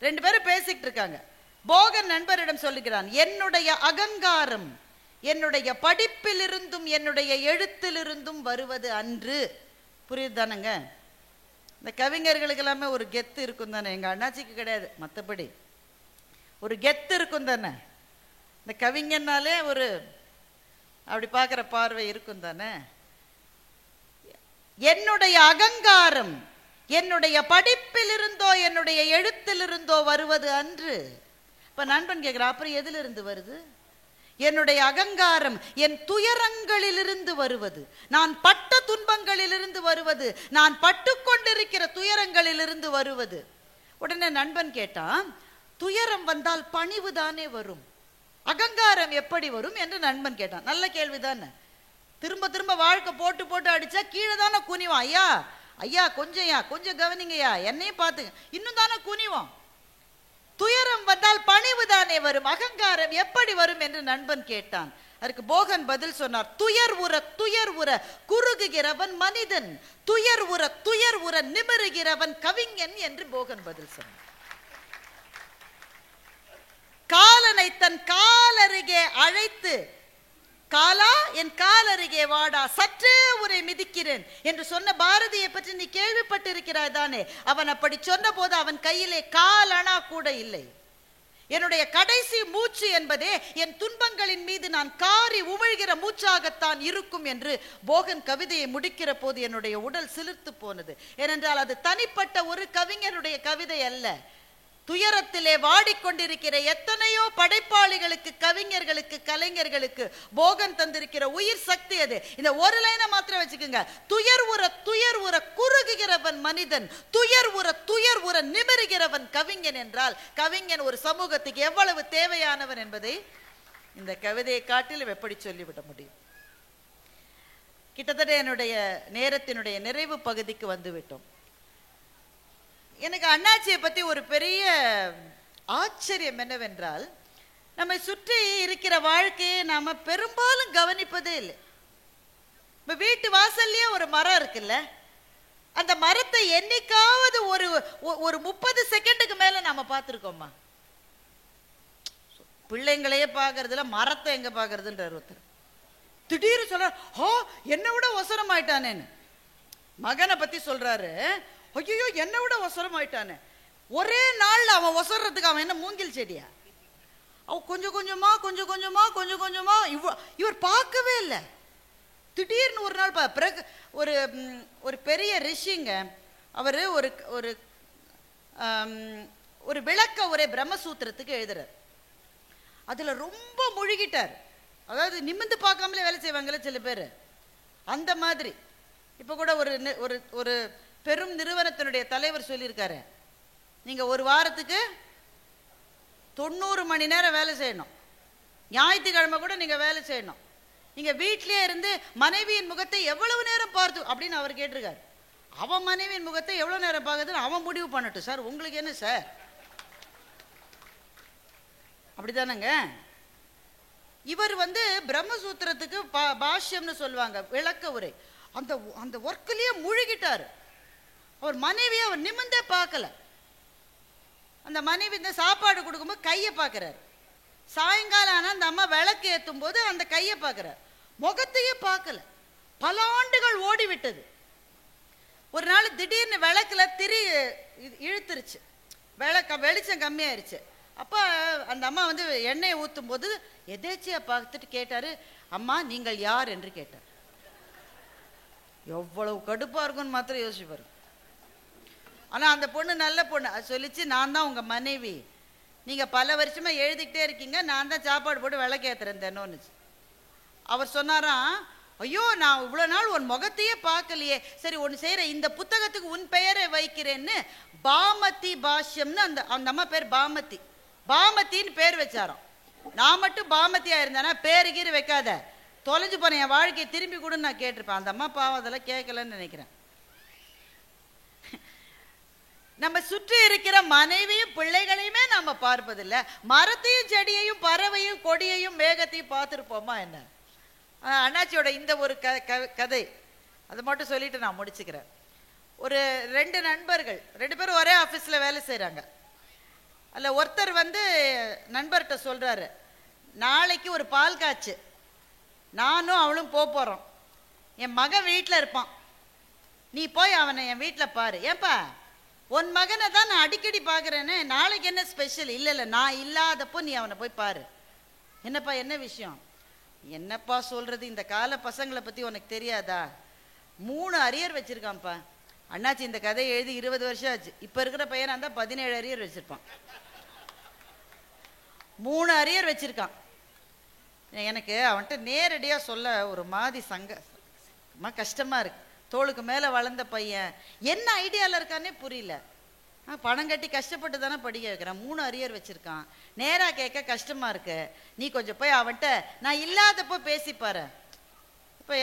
2 பேரும் பேசிட்டு இருக்காங்க. போகன் நண்பரிடம் சொல்லுகிறான், என்னுடைய அகங்காரம் என்னுடைய படிப்பிலிருந்தும் என்னுடைய எழுத்திலிருந்தும் வருவது அன்று. புரியுதுதானங்க? இந்த கவிஞர்களுக்கு எல்லாமே ஒரு கெத்து இருக்கும் தானே. எங்க அண்ணாச்சிக்கு கிடையாது, மற்றபடி ஒரு கெத்து இருக்கும் தானே. இந்த கவிஞனாலே ஒரு அப்படி பார்க்குற பார்வை இருக்கும் தானே. என்னுடைய அகங்காரம் என்னுடைய படிப்பிலிருந்தோ என்னுடைய எழுத்திலிருந்தோ வருவது அன்று. இப்ப நண்பன் கேட்கிற, அப்புறம் எதிலிருந்து வருது? என்னுடைய அகங்காரம் என் துயரங்களிலிருந்து வருவது, நான் பட்ட துன்பங்களிலிருந்து வருவது, நான் பட்டு கொண்டிருக்கிற துயரங்களிலிருந்து வருவது. உடனே நண்பன் கேட்டான், துயரம் வந்தால் பணிவு தானே வரும், அகங்காரம் எப்படி வரும் என்று நண்பன் கேட்டான். நல்ல கேள்விதானே. திரும்ப திரும்ப வாழ்க்கை போட்டு போட்டு அடிச்சா கீழே தானே குனிவான். ஐயா ஐயா கொஞ்சம் கவனிங்கய்யா, என்னையும் பார்த்துங்க, இன்னும் தானே குனிவான். துயரம் வந்தால் பணிவு தானே வரும், அகங்காரம் எப்படி வரும் என்று நண்பன் கேட்டான். அதுக்கு போகன் பதில் சொன்னார், துயர் உற குறுகுகிறவன் மனிதன், துயர் உற நிமிருகிறவன் கவிஞன் என்று போகன் பதில் சொன்னார். காலனை தன் காலருகே அழைத்து காலா என் கால் அருகே வாடா, சற்றே உரை மிதிக்கிறேன் என்று சொன்ன பாரதியை பற்றி நீ கேள்விப்பட்டிருக்கிறாய் தானே? அவன் அப்படி சொன்ன போது அவன் கையிலே கால் அணா கூட இல்லை. என்னுடைய கடைசி மூச்சு என்பதே என் துன்பங்களின் மீது நான் காரி உமிழ்கிற மூச்சாகத்தான் இருக்கும் என்று போகன் கவிதையை முடிக்கிற போது என்னுடைய உடல் சிலிர்த்து போனது. ஏனென்றால் அது தனிப்பட்ட ஒரு கவிஞருடைய கவிதை அல்ல. துயரத்திலே வாடிக்கொண்டிருக்கிற எத்தனையோ படைப்பாளிகளுக்கு, கவிஞர்களுக்கு, கலைஞர்களுக்கு போகன் தந்திருக்கிற உயிர் சக்தி அது. இந்த ஒரு லைனை மாத்திரம் வச்சுக்கோங்க. துயர் உற குறுகுகிறவன் மனிதன், துயர் உற நிமிருகிறவன் கவிஞன் என்றால் கவிஞன் ஒரு சமூகத்துக்கு எவ்வளவு தேவையானவன் என்பதை இந்த கவிதையை காட்டிலும் எப்படி சொல்லிவிட முடியும்? கிட்டத்தட்ட என்னுடைய நேரத்தினுடைய நிறைவு பகுதிக்கு வந்துவிட்டோம். எனக்கு அண்ணாச்சியை பற்றி ஒரு பெரிய ஆச்சரியம் என்னவென்றால், நம்மை சுற்றி இருக்கிற வாழ்க்கையை நாம பெரும்பாலும் கவனிப்பதே இல்லை. இப்போ வீட்டு வாசல்லையே ஒரு மரம் இருக்குல்ல, அந்த மரத்தை என்னைக்காவது ஒரு 30 செகண்டுக்கு மேல நாம பார்த்துருக்கோமா? பிள்ளைங்களையே பார்க்கறதுல மரத்தை எங்க பார்க்கறதுன்ற ஒருத்தர் திடீர்னு சொல்ற, ஹோ என்னை விட ஒசரமாயிட்டானேன்னு. மகனை பத்தி சொல்றாரு, ஐயோ என்னை விட ஒசரமாயிட்டானே. ஒரே நாள்ல அவன் ஒசரத்துக்கு அவன் என்ன மூங்கில் செடியா? அவன் கொஞ்சம் கொஞ்சமா இவர் பார்க்கவே இல்லை. திடீர்னு ஒரு நாள் பிறகு ஒரு பெரிய ரிஷிங்க, அவர் ஒரு விளக்க உரை பிரம்மசூத்திரத்துக்கு எழுதுறார். அதுல ரொம்ப முழுகிட்டார். அதாவது நிமிந்து பார்க்காமலே வேலை செய்வாங்கல்ல சில பேர், அந்த மாதிரி. இப்ப கூட ஒரு பெரும் நிறுவனத்தினுடைய தலைவர் சொல்லியிருக்காரு, நீங்க ஒரு வாரத்துக்கு 90 மணி நேரம் வேலை செய்யணும், ஞாயிற்றுக்கிழமை கூட நீங்க வேலை செய்யணும், நீங்க வீட்டிலேயே இருந்து மனைவியின் முகத்தை எவ்வளவு நேரம் பார்த்து அப்படின்னு அவர் கேட்டிருக்காரு. அவன் மனைவியின் முகத்தை எவ்வளவு நேரம் பார்க்கறதுன்னு அவன் முடிவு பண்ணட்டும் சார், உங்களுக்கு என்ன சார்? அப்படித்தானங்க. இவர் பிரம்மசூத்திரத்துக்கு பாஷ்யம்னு சொல்லுவாங்க, விளக்க உரை. அந்த ஒர்க்கிலேயே முழுகிட்டாரு. அவர் மனைவியை அவர் நிமிந்தே பார்க்கல. அந்த மனைவி இந்த சாப்பாடு கொடுக்கும்போது கையை பார்க்கிறார். சாயங்காலம் ஆனால் அந்த அம்மா விளக்கு ஏற்றும் போது அந்த கையை பார்க்கிறார், முகத்தையே பார்க்கல. பல ஆண்டுகள் ஓடிவிட்டது. ஒரு நாள் திடீர்னு விளக்குல திரி இழுத்துருச்சு, வெளிச்சம் கம்மியாயிருச்சு. அப்போ அந்த அம்மா எண்ணெயை ஊற்றும் போது எதேச்சியா பார்த்துட்டு கேட்டாரு, அம்மா நீங்கள் யார் என்று கேட்டார். எவ்வளவு கடுப்பா இருக்கும்னு மாத்திரம் யோசிப்பாரு. ஆனா அந்த பொண்ணு நல்ல பொண்ணு, அது சொல்லிச்சு, நான் தான் உங்க மனைவி, நீங்க பல வருஷமா எழுதிக்கிட்டே இருக்கீங்க, நான் தான் சாப்பாடு போட்டு விளக்கேத்துறேன் தினம்னுச்சு. அவர் சொன்னாராம், ஐயோ நான் இவ்வளவு நாள் உன் முகத்தையே பார்க்கலையே, சரி ஒன்று செய்யறேன், இந்த புத்தகத்துக்கு உன் பெயரை வைக்கிறேன்னு பாமதி பாஷ்யம்னு அந்த அம்மா பேர் பாமத்தின்னு பேர் வச்சாராம். நான் மட்டும் பாமதியா இருந்தேன்னா பேரு கீறு வைக்காத, தொலைஞ்சு போன என் வாழ்க்கையை திரும்பி கூட நான் கேட்டிருப்பேன். அந்த அம்மா பாவம் அதெல்லாம் கேட்கலன்னு நினைக்கிறேன். நம்ம சுற்றி இருக்கிற மனைவியும் பிள்ளைகளையுமே நம்ம பார்ப்பதில்லை. மரத்தையும் செடியையும் பறவையும் கொடியையும் மேகத்தையும் பார்த்துருப்போமா என்ன? அண்ணாச்சியோட இந்த ஒரு கதை அதை மட்டும் சொல்லிட்டு நான் முடிச்சுக்கிறேன். ஒரு 2 நண்பர்கள், 2 பேரும் ஒரே ஆஃபீஸில் வேலை செய்கிறாங்க. அதில் ஒருத்தர் நண்பர்கிட்ட சொல்கிறாரு, நாளைக்கு ஒரு பால் காய்ச்சு, நானும் அவளும் போகிறோம், என் மகன் வீட்டில் இருப்பான், நீ போய் அவனை என் வீட்டில் பாரு. ஏன்பா, உன் மகனை தான் நான் அடிக்கடி பார்க்குறேன்னு, நாளைக்கு என்ன ஸ்பெஷல்? இல்லை நான் இல்லாதப்போ நீ அவனை போய் பாரு. என்னப்பா என்ன விஷயம்? என்னப்பா சொல்கிறது, இந்த கால பசங்களை பற்றி உனக்கு தெரியாதா? 3 அரியர் வச்சுருக்கான்ப்பா. அண்ணாச்சி இந்த கதையை எழுதி 20 வருஷம் ஆச்சு. இப்போ இருக்கிற பையனாக இருந்தால் 17 அரியர் வச்சுருப்பான். 3 அரியர் வச்சுருக்கான். எனக்கு அவன்கிட்ட நேரடியாக சொல்ல ஒரு மாதிரி கஷ்டமாக இருக்கு. தோளுக்கு மேலே வளர்ந்த பையன் என்ன ஐடியாவில் இருக்கானே புரியல. பணம் கட்டி கஷ்டப்பட்டு தானே படிக்க வைக்கிறான், 3 அரியர் வச்சுருக்கான். நேராக கேட்க கஷ்டமாக இருக்கு. நீ கொஞ்சம் போய் அவன்கிட்ட நான் இல்லாதப்போ பேசிப்பாரு. இப்போ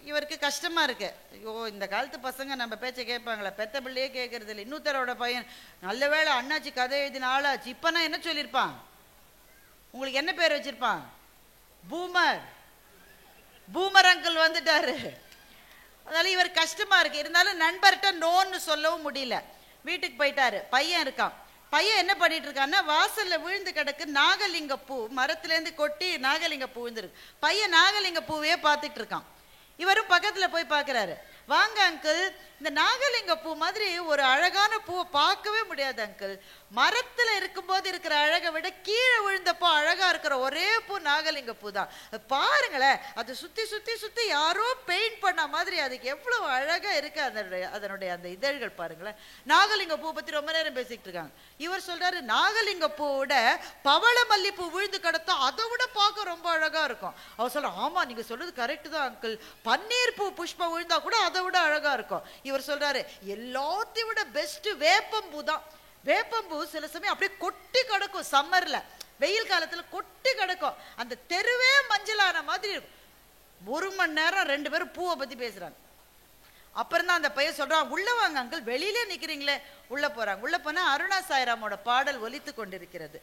இவருக்கு கஷ்டமாக இருக்கு. ஐயோ இந்த காலத்து பசங்க நம்ம பேச்சை கேட்பாங்களா? பெத்த பிள்ளையே கேட்கறது இல்லை. இன்னொருத்தரோட பையன் நல்ல வேளை அண்ணாச்சி கதை எழுதின ஆளாச்சு. இப்போ நான் என்ன சொல்லியிருப்பான்? உங்களுக்கு என்ன பேர் வச்சிருப்பான்? பூமர் அங்கிள் வந்துட்டாரு. அதனால இவர் கஷ்டமா இருக்கு. இருந்தாலும் நண்பர்கிட்ட நோன்னு சொல்லவும் முடியல. வீட்டுக்கு போயிட்டாரு. பையன் இருக்கான். பையன் என்ன பண்ணிட்டு இருக்கான்னா, வாசல்ல விழுந்து கிடக்கு நாகலிங்க பூ, மரத்துலேருந்து கொட்டி நாகலிங்க பூ விழுந்துருக்கு. பையன் நாகலிங்க பூவையே பார்த்துட்டு இருக்கான். இவரும் பக்கத்துல போய் பார்க்குறாரு. வாங்க அங்கிள், இந்த நாகலிங்க பூ மாதிரி ஒரு அழகான பூவை பார்க்கவே முடியாது அங்கிள். மரத்துல இருக்கும்போது இருக்கிற அழகை விட கீழே விழுந்தப்போ அழகா இருக்கிற ஒரே பூ நாகலிங்க பூ தான். பாருங்களேன், அது சுத்தி சுத்தி சுத்தி யாரோ பெயிண்ட் பண்ண மாதிரி அதுக்கு எவ்வளவு அழகா இருக்கு அதனுடைய அந்த இதழ்கள் பாருங்களேன். நாகலிங்க பூ பத்தி ரொம்ப நேரம் பேசிட்டு இருக்காங்க. இவர் சொல்றாரு, நாகலிங்க பூவோட பவள மல்லிப்பூ விழுந்து கிடத்தா அதை விட பார்க்க ரொம்ப அழகா இருக்கும். அவர் சொல்ற, ஆமா நீங்க சொல்றது கரெக்ட் தான் அங்கிள், பன்னீர் பூ புஷ்பம் விழுந்தா கூட அதை விட அழகா இருக்கும். இவர் சொல்றாரு, எல்லாத்தையும் விட பெஸ்ட் வேப்பம்பூ தான். வேப்பம்பூ சில சமயம் அப்படியே கொட்டி கிடக்கும். சம்மர்ல, வெயில் காலத்துல கொட்டி கிடக்கும். அந்த தெருவே மஞ்சளான மாதிரி இருக்கும். 1 மணி நேரம் 2 பேரும் பூவை பத்தி பேசுறாங்க. அப்புறம் தான் அந்த பையன் சொல்றான், உள்ள வாங்க அங்கிள், வெளியிலே நிக்கிறீங்களே. உள்ள போறாங்க. உள்ள போனா அருணா சாய்ராமோட பாடல் ஒலித்து கொண்டிருக்கிறது.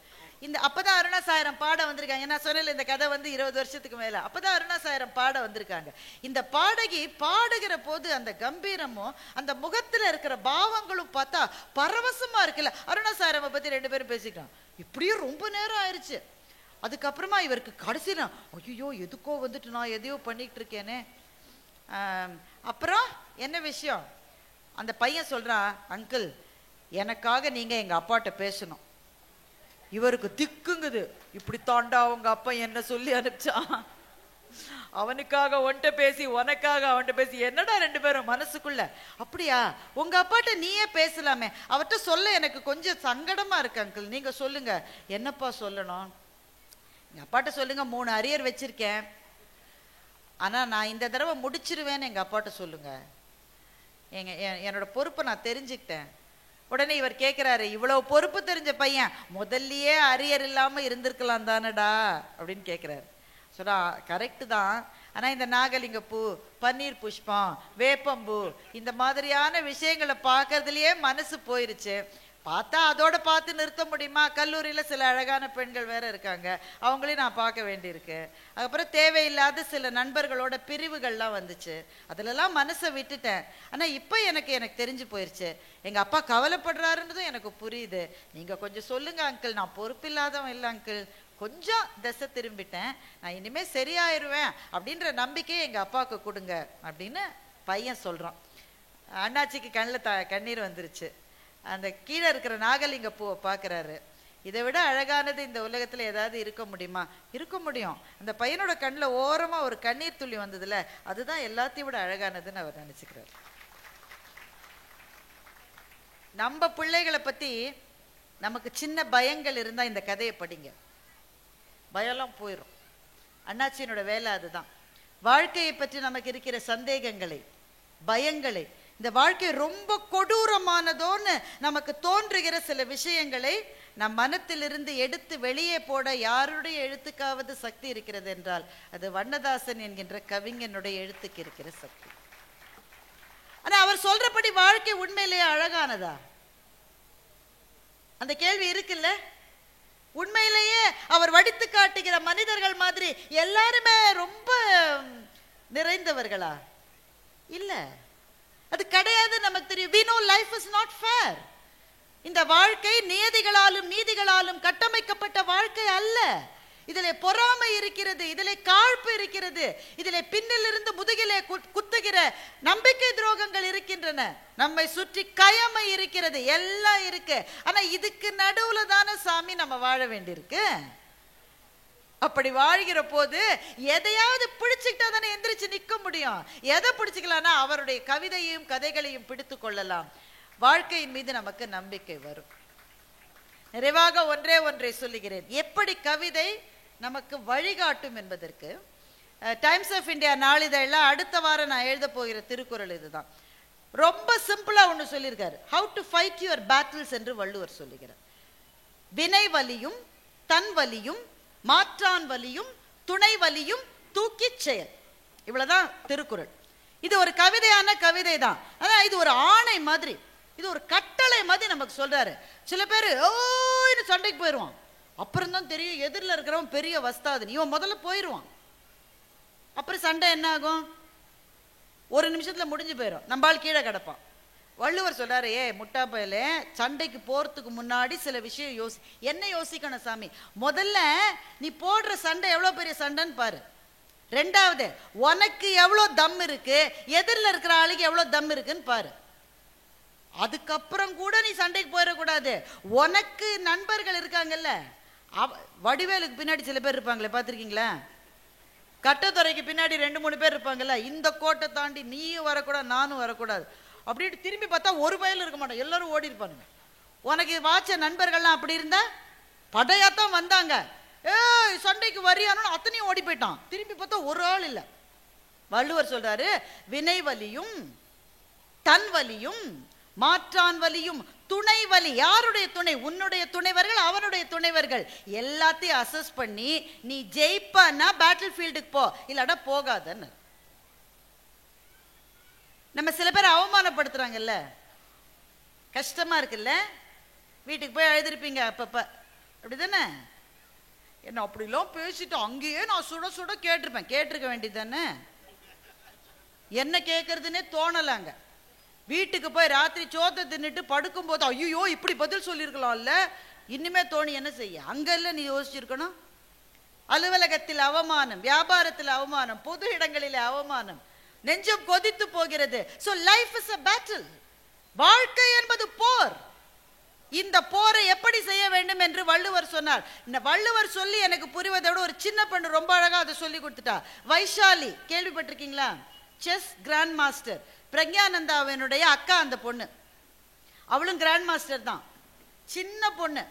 அப்பதான் அருணா சாய்ராம் பாட வந்திருக்காங்க. நான் சொன்னேன் இந்த கதை 20 வருஷத்துக்கு மேல. அப்பதான் அருணா சாய்ராம் பாட வந்திருக்காங்க. இந்த பாடகி பாடுகிற போது அந்த கம்பீரமும் அந்த முகத்துல இருக்கிற பாவங்களும் பார்த்தா பரவசமா இருக்குல்ல. அருணா சாய்ராமை பத்தி 2 பேரும் பேசிக்கலாம். இப்படியே ரொம்ப நேரம் ஆயிடுச்சு. அதுக்கப்புறமா இவருக்கு கடைசியில, ஐயோ எதுக்கோ வந்துட்டு நான் எதையோ பண்ணிட்டு இருக்கேனே. அப்புறம் என்ன விஷயம்? அந்த பையன் சொல்றான், அங்கிள் எனக்காக நீங்க எங்க அப்பாட்ட பேசணும். இவருக்கு திக்குங்குது. இப்படி தாண்டா அவங்க அப்பா என்ன சொல்லி அனுப்பிச்சான், அவனுக்காக ஒன்ட்ட பேசி உனக்காக அவன்கிட்ட பேசி, என்னடா 2 பேரும் மனசுக்குள்ள. அப்படியா, உங்க அப்பாட்ட நீயே பேசலாமே. அவர்கிட்ட சொல்ல எனக்கு கொஞ்சம் சங்கடமா இருக்கு அங்கிள், நீங்க சொல்லுங்க. என்னப்பா சொல்லணும்? எங்க அப்பாட்ட சொல்லுங்க, 3 அரியர் வச்சிருக்கேன், ஆனா நான் இந்த தடவை முடிச்சிருவேன்னு எங்க அப்பாட்ட சொல்லுங்க. என்னோட பொறுப்பை நான் தெரிஞ்சுக்கிட்டேன். உடனே இவர் கேட்கிறாரு, இவ்வளவு பொறுப்பு தெரிஞ்ச பையன் முதல்லயே அரியர் இல்லாம இருந்திருக்கலாம் தானடா அப்படின்னு கேட்கிறாரு. சொன்னா, கரெக்டு தான், ஆனா இந்த நாகலிங்க பூ, பன்னீர் புஷ்பம், வேப்பம்பூ இந்த மாதிரியான விஷயங்களை பார்க்கறதுலயே மனசு போயிருச்சு. பார்த்தா அதோட பார்த்து நிறுத்த முடியுமா? கல்லூரியில சில அழகான பெண்கள் வேற இருக்காங்க, அவங்களையும் நான் பார்க்க வேண்டியிருக்கு. அதுக்கப்புறம் தேவையில்லாத சில நண்பர்களோட பிரிவுகள்லாம் வந்துச்சு, அதுலலாம் மனசை விட்டுட்டேன். ஆனா இப்ப எனக்கு தெரிஞ்சு போயிருச்சு, எங்க அப்பா கவலைப்படுறாருன்றதும் எனக்கு புரியுது. நீங்க கொஞ்சம் சொல்லுங்க அங்கிள், நான் பொறுப்பில்லாதவன் இல்லை அங்கிள், கொஞ்சம் திசை திரும்பிட்டேன், நான் இனிமே சரியாயிருவேன் அப்படின்ற நம்பிக்கையை எங்க அப்பாவுக்கு கொடுங்க அப்படின்னு பையன் சொல்றான். அண்ணாச்சிக்கு கண்ணில் கண்ணீர் வந்துருச்சு. அந்த கீழே இருக்கிற நாகலிங்க பூவை பார்க்குறாரு. இதை விட அழகானது இந்த உலகத்தில் ஏதாவது இருக்க முடியுமா? இருக்க முடியும். அந்த பையனோட கண்ணில் ஓரமாக ஒரு கண்ணீர் துளி வந்ததுல, அதுதான் எல்லாத்தையும் விட அழகானதுன்னு அவர் நினச்சிக்கிறார். நம்ம பிள்ளைகளை பற்றி நமக்கு சின்ன பயங்கள் இருந்தால் இந்த கதையை படிங்க, பயம்லாம் போயிடும். அண்ணாச்சியினோட வேலை அதுதான். வாழ்க்கையை பற்றி நமக்கு இருக்கிற சந்தேகங்களை, பயங்களை, இந்த வாழ்க்கை ரொம்ப கொடூரமானதோன்னு நமக்கு தோன்றுகிற சில விஷயங்களை நம் மனத்திலிருந்து எடுத்து வெளியே போட யாருடைய எழுத்துக்காவது சக்தி இருக்கிறது என்றால் அது வண்ணதாசன் என்கின்ற கவிஞனுடைய எழுத்துக்கு இருக்கிற சக்தி. ஆனா அவர் சொல்றபடி வாழ்க்கை உண்மையிலேயே அழகானதா? அந்த கேள்வி இருக்குல்ல. உண்மையிலேயே அவர் வடித்து காட்டுகிற மனிதர்கள் மாதிரி எல்லாருமே ரொம்ப நிறைந்தவர்களா? இல்ல, அது கிடையாது. நமக்கு தெரியும். we know life is not fair. இந்த வாழ்க்கை நியதிகளாலும் நீதிகளாலும் கட்டமைக்கப்பட்ட வாழ்க்கை அல்ல. இதிலே பொறாமை இருக்கிறது, இதிலே காழ்ப்பு இருக்கிறது, இதிலே பின்னிலிருந்து முதுகிலே குத்துகிற நம்பிக்கை துரோகங்கள் இருக்கின்றன, நம்மை சுற்றி கயமை இருக்கிறது, எல்லாம் இருக்கு. ஆனா இதுக்கு நடுவுல தானே சாமி நம்ம வாழ வேண்டியிருக்கு. அப்படி வாழ்கிற போது எதையாவது பிடிச்சுக்கிட்டா தானே எந்திரிச்சு நிற்க முடியும். எதை பிடிச்சுக்கலாம்னா அவருடைய கவிதையையும் கதைகளையும் பிடித்து கொள்ளலாம். வாழ்க்கையின் மீது நமக்கு நம்பிக்கை வரும். நிறைவாக ஒன்றை சொல்லுகிறேன், எப்படி கவிதை நமக்கு வழிகாட்டும் என்பதற்கு. டைம்ஸ் ஆஃப் இந்தியா நாளிதழில் அடுத்த வாரம் நான் எழுத போகிற திருக்குறள் இதுதான். ரொம்ப சிம்பிளா ஒன்று சொல்லியிருக்காரு, how to fight your battles என்று வள்ளுவர் சொல்லுகிறார். வினை வலியும் தன் வலியும் மாற்றான் வலியும் துணை வலியும் தூக்கி செயல், இவ்வளவுதான் திருக்குறள். இது ஒரு கவிதையான கவிதை தான். அதான் இது ஒரு ஆணை மாதிரி, இது ஒரு கட்டளை மாதிரி நமக்கு சொல்றாரு. சில பேர் ஓன்னு சண்டைக்கு போயிடுவான், அப்புறம் தான் தெரியும் எதிரில் இருக்கிறவன் பெரிய வஸ்தாது, இவன் முதல்ல போயிடுவான். அப்புறம் சண்டை என்ன ஆகும்? 1 நிமிஷத்துல முடிஞ்சு போயிடும். நம்மால் கீழே கிடப்பான். வள்ளுவர் சொல்றாரு, முட்டா பயலே, சண்டைக்கு போறதுக்கு முன்னாடி சில விஷயம் என்ன யோசிக்கணும் சாமி? முதல்ல நீ போடுற சண்டை எவ்வளவு பெரிய சண்டைன்னு பாரு. ரெண்டாவது, உனக்கு எவ்வளவு தம் இருக்கு, எதிரில் இருக்கிற ஆளுக்கு எவ்வளவு தம் இருக்குன்னு பாரு. அதுக்கப்புறம் கூட நீ சண்டைக்கு போயிடக்கூடாது. உனக்கு நண்பர்கள் இருக்காங்கல்ல, வடிவேலுக்கு பின்னாடி சில பேர் இருப்பாங்களே, பார்த்துருக்கீங்களா? கட்டத்துறைக்கு பின்னாடி 2-3 பேர் இருப்பாங்கல்ல, இந்த கோட்டை தாண்டி நீயும் வரக்கூடாது நானும் வரக்கூடாது அப்படின்ட்டு திரும்பி பார்த்தா ஒரு பயலும் இருக்க மாட்டோம், எல்லாரும் ஓடி இருப்பானுங்க. உனக்கு வாச்ச நண்பர்கள்லாம் அப்படி இருந்தா படையாத்தான் வந்தாங்க, சண்டைக்கு வரியானு அத்தனையும் ஓடி போயிட்டான். திரும்பி பார்த்தா ஒரு ஆள் இல்லை. வள்ளுவர் சொல்றாரு, வினை வலியும் தன் வலியும் மாற்றான் வலியும் துணை வலி. யாருடைய துணை? உன்னுடைய துணைவர்கள், அவனுடைய துணைவர்கள். எல்லாத்தையும் அசஸ் பண்ணி நீ ஜெயிப்பானா பேட்டில் ஃபீல்டுக்கு போ, இல்லாட்டா போகாதன்னு. நம்ம சில பேர் அவமானப்படுத்துறாங்கல்ல, கஷ்டமா இருக்குல்ல, வீட்டுக்கு போய் எழுதிருப்பீங்க அப்பப்ப, அப்படிதானே? என்ன அப்படிலாம் பேசிட்டு அங்கேயே நான் சுட சுட கேட்டிருக்க வேண்டியது தானே? என்ன கேட்கறதுன்னே தோணலாங்க. வீட்டுக்கு போய் ராத்திரி சோத்தை தின்னுட்டு படுக்கும் போது ஐயோ இப்படி பதில் சொல்லியிருக்கலாம்ல, இனிமே தோணி என்ன செய்ய? அங்க இல்ல நீ யோசிச்சிருக்கணும். அலுவலகத்தில் அவமானம், வியாபாரத்தில் அவமானம், பொது இடங்களில் அவமானம், நெஞ்சம் கொதித்து போகிறது. So life is a battle. வாழ்க்கை என்பது போர். இந்த போரை எப்படி செய்ய வேண்டும் என்று வள்ளுவர் சொன்னார். இந்த வள்ளுவர் சொல்லி எனக்கு புரிவதை விட ஒரு சின்ன பெண்ணு ரொம்ப அழகா அதை சொல்லி கொடுத்துட்டா. வைஷாலி, கேள்விப்பட்டிருக்கீங்களா? செஸ் கிராண்ட் மாஸ்டர், பிரக்ஞானந்தாவினுடைய அக்கா அந்த பொண்ணு. அவளும் கிராண்ட் மாஸ்டர் தான், சின்ன பொண்ணு.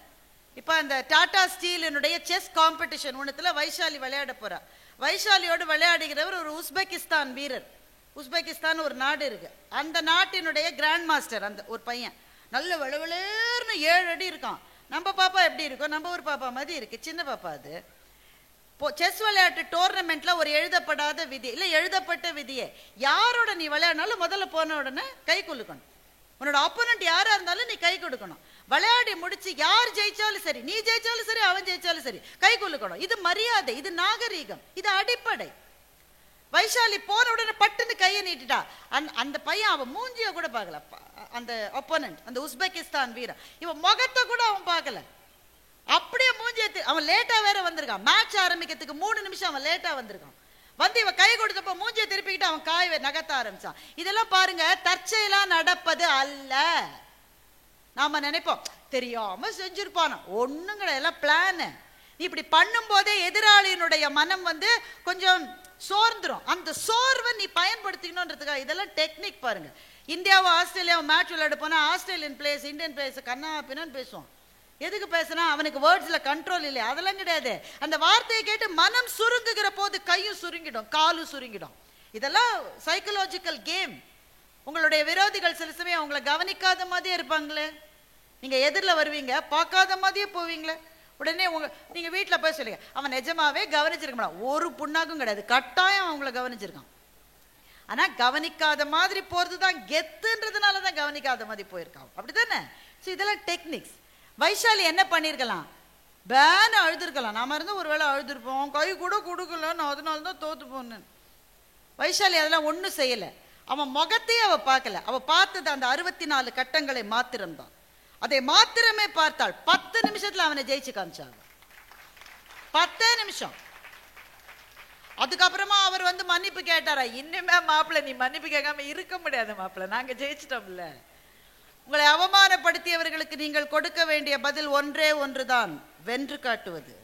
இப்போ அந்த டாடா ஸ்டீலினுடைய செஸ் காம்படிஷன் ஒன்றுத்துல வைஷாலி விளையாட போறா. வைஷாலியோடு விளையாடுகிறவர் ஒரு உஸ்பெகிஸ்தான் வீரர். உஸ்பெகிஸ்தான் ஒரு நாடு இருக்கு, அந்த நாட்டினுடைய கிராண்ட் மாஸ்டர் அந்த ஒரு பையன். நல்ல வெளவெளர்னு 7 அடி இருக்கான். நம்ம பாப்பா எப்படி இருக்கும்? நம்ம ஒரு பாப்பா மாதிரி இருக்கு, சின்ன பாப்பா. அது செஸ் விளையாட்டு டோர்னமெண்ட்ல ஒரு எழுதப்படாத விதி இல்ல, எழுதப்பட்ட விதியே, யாரோட நீ விளையாடினாலும் முதல்ல போன உடனே கை குலுக்கணும். உன்னோட ஆப்போனன்ட் யாரா இருந்தாலும் நீ கை கொடுக்கணும். விளையாடி முடிச்சு யார் ஜெயிச்சாலும் சரி, நீ ஜெயிச்சாலும் சரி, அவன் ஜெயிச்சாலும் சரி, கை குலுக்கணும். இது மரியாதை, இது நாகரீகம், இது அடிப்படை. வைஷாலி போன உடனே பட்டுன்னு கையை நீட்டிட்டா. அந்த பையன் அவன் மூஞ்சிய கூட பார்க்கல, அந்த ஆப்போனன்ட், அந்த உஸ்பெகிஸ்தான் வீரன். இவன் முகத்தை கூட அவன் பார்க்கல, அப்படியே மூஞ்சிய. அவன் லேட்டா வேற வந்திருக்கான், மேட்ச் ஆரம்பிக்கிறதுக்கு 3 நிமிஷம் அவன் லேட்டா வந்திருக்கான். வந்து இவன் கை கொடுத்தப்ப மூஞ்சிய திருப்பிக்கிட்டு அவன் காய் நகர்த்த ஆரம்பிச்சான். இதெல்லாம் பாருங்க, தற்செயலா நடப்பது அல்ல. நாம நினைப்போம் தெரியாம செஞ்சிருப்பான், ஒண்ணும் கிடையாது, எல்லாம் பிளான். இப்படி பண்ணும் போதே எதிராளியினுடைய மனம் வந்து கொஞ்சம் சோர்ந்துரும். அந்த சோர்வை நீ பயன்படுத்திக்கணும்ன்றதுக்காக இதெல்லாம் டெக்னிக். பாருங்க, இந்தியாவும் ஆஸ்திரேலியாவும் மேட்ச் விளையாட போனா ஆஸ்திரேலியன் பிளேயர்ஸ் இந்தியன் பிளேயர்ஸ் கண்ணா பின்னான்னு பேசுவோம். எதுக்கு பேசினா? அவனுக்கு வேர்ட்ஸ்ல கண்ட்ரோல் இல்லை, அதெல்லாம் கிடையாது. அந்த வார்த்தையை கேட்டு மனம் சுருங்குகிற போது கையும் சுருங்கிடும், காலும் சுருங்கிடும். இதெல்லாம் சைக்கலாஜிக்கல் கேம். உங்களுடைய விரோதிகள் சில சமயம் உங்களை கவனிக்காத மாதிரியே இருப்பாங்களே, நீங்க எதிரில் வருவீங்க, பார்க்காத மாதிரியே போவீங்களே. உடனே நீங்க வீட்டில் போய் சொல்லுங்க, அவன் நிஜமாவே கவனிச்சிருக்க மாட்டான். ஒரு புண்ணாக்கும் கிடையாது, கட்டாயம் அவங்கள கவனிச்சிருக்கான். ஆனா கவனிக்காத மாதிரி போறதுதான் கெத்துன்றதுனாலதான் கவனிக்காத மாதிரி போயிருக்கான், அப்படித்தானே? ஸோ இதெல்லாம் டெக்னிக்ஸ். வைஷாலி என்ன பண்ணிருக்கலாம்? பேன அழுதுருக்கலாம். நாம இருந்து ஒருவேளை அழுதுருப்போம், கை கூட கொடுக்கலன்னு, அதனாலதான் தோத்து போனேன். வைஷாலி அதெல்லாம் ஒன்றும் செய்யல. அவன் முகத்தையே அவ பார்க்கல. அவ பார்த்தது அந்த 64 கட்டங்களை மாத்திரம்தான். அதை மாத்திரமே பார்த்தாள். 10 நிமிஷத்துல அவனை ஜெயிச்சு காமிச்சாங்க. 10 நிமிஷம். அதுக்கப்புறமா அவர் வந்து மன்னிப்பு கேட்டாரா? இன்னுமே மாப்பிள்ள நீ மன்னிப்பு கேட்காம இருக்க முடியாது மாப்பிள்ள, நாங்க ஜெயிச்சிட்டோம்ல. உங்களை அவமானப்படுத்தியவர்களுக்கு நீங்கள் கொடுக்க வேண்டிய பதில் ஒன்றே ஒன்றுதான், வென்று காட்டுவது.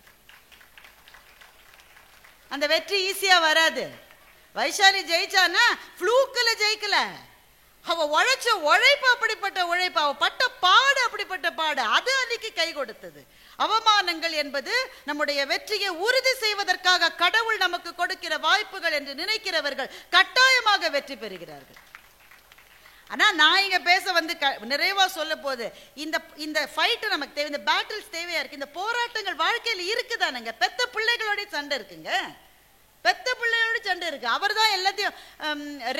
அந்த வெற்றி ஈஸியா வராது. வைஷாலி ஜெயிச்சானா ஃப்ளூக்ல ஜெயிக்கல, அவ உழைச்ச உழைப்பு அப்படிப்பட்ட உழைப்பு, அவ பட்ட பாடு அப்படிப்பட்ட பாடு, அது அன்னைக்கு கை கொடுத்தது. அவமானங்கள் என்பது நம்முடைய வெற்றியை உறுதி செய்வதற்காக கடவுள் நமக்கு கொடுக்கிற வாய்ப்புகள் என்று நினைக்கிறவர்கள் கட்டாயமாக வெற்றி பெறுகிறார்கள். ஆனா நான் இங்க பேச வந்து நிறைவா சொல்ல போது, இந்த ஃபைட் நமக்கு தேவை, இந்த பேட்டில்ஸ் தேவையா இருக்கு. இந்த போராட்டங்கள் வாழ்க்கையில் இருக்குதானுங்க. பெத்த பிள்ளைகளோட சண்டை இருக்குங்க, பெத்த பிள்ளையோட சண்டை இருக்கு. அவர் தான் எல்லாத்தையும்,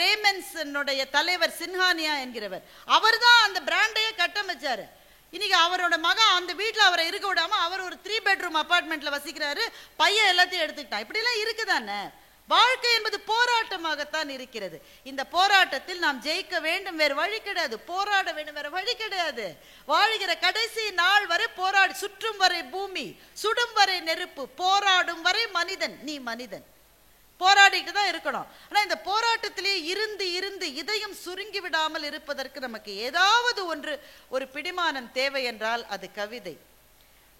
ரேமன்ஸனுடைய தலைவர் சின்ஹானியா என்கிறவர், அவர் தான் அந்த பிராண்டையே கட்டமைச்சாரு. இன்னைக்கு அவரோட மகன் அந்த வீட்டில் அவரை இருக்க விடாம அவர் ஒரு 3 பெட்ரூம் அபார்ட்மெண்ட்ல வசிக்கிறாரு, பையன் எல்லாத்தையும் எடுத்துக்கிட்டான். இப்படி எல்லாம் இருக்குதானே? வாழ்க்கை என்பது போராட்டமாகத்தான் இருக்கிறது. இந்த போராட்டத்தில் நாம் ஜெயிக்க வேண்டும், வேறு வழி கிடையாது. போராட வேண்டும், வேற வழி கிடையாது. வாழ்கிற கடைசி நாள் வரை போராடி, சுற்றும் வரை பூமி, சுடும் வரை நெருப்பு, போராடும் வரை மனிதன். நீ மனிதன், போராடிட்டு தான் இருக்கணும். ஆனா இந்த போராட்டத்திலே இருந்து இருந்து இதயம் சுருங்கி விடாமல் இருப்பதற்கு நமக்கு ஏதாவது ஒரு பிடிமானம் தேவை என்றால் அது கவிதை.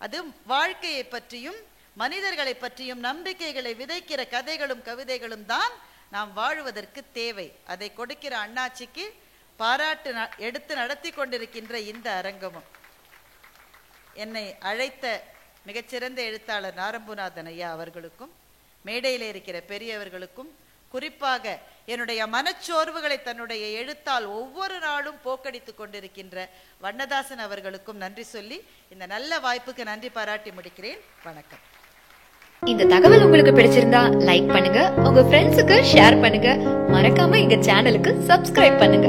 அது வாழ்க்கையை பற்றியும் மனிதர்களை பற்றியும் நம்பிக்கைகளை விதைக்கிற கதைகளும் கவிதைகளும் தான் நாம் வாழ்வதற்கு தேவை. அதை கொடுக்கிற அண்ணாச்சிக்கு பாராட்டு எடுத்து நடத்தி கொண்டிருக்கின்ற இந்த அரங்கமும், என்னை அழைத்த மிகச்சிறந்த எழுத்தாளர் நாரம்புநாதன் ஐயா அவர்களுக்கும், மேடையில் இருக்கிற பெரியவர்களுக்கும், குறிப்பாக என்னுடைய மனச்சோர்வுகளை தன்னுடைய எழுத்தால் ஒவ்வொரு நாளும் போக்கடித்துக் கொண்டிருக்கின்ற வண்ணதாசன் அவர்களுக்கும் நன்றி சொல்லி இந்த நல்ல வாய்ப்புக்கு நன்றி பாராட்டி முடிக்கிறேன். வணக்கம். இந்த தகவல் உங்களுக்கு பிடிச்சிருந்தா லைக் பண்ணுங்க, உங்க ஃப்ரெண்ட்ஸுக்கு ஷேர் பண்ணுங்க, மறக்காம எங்க சேனலுக்கு சப்ஸ்கிரைப் பண்ணுங்க.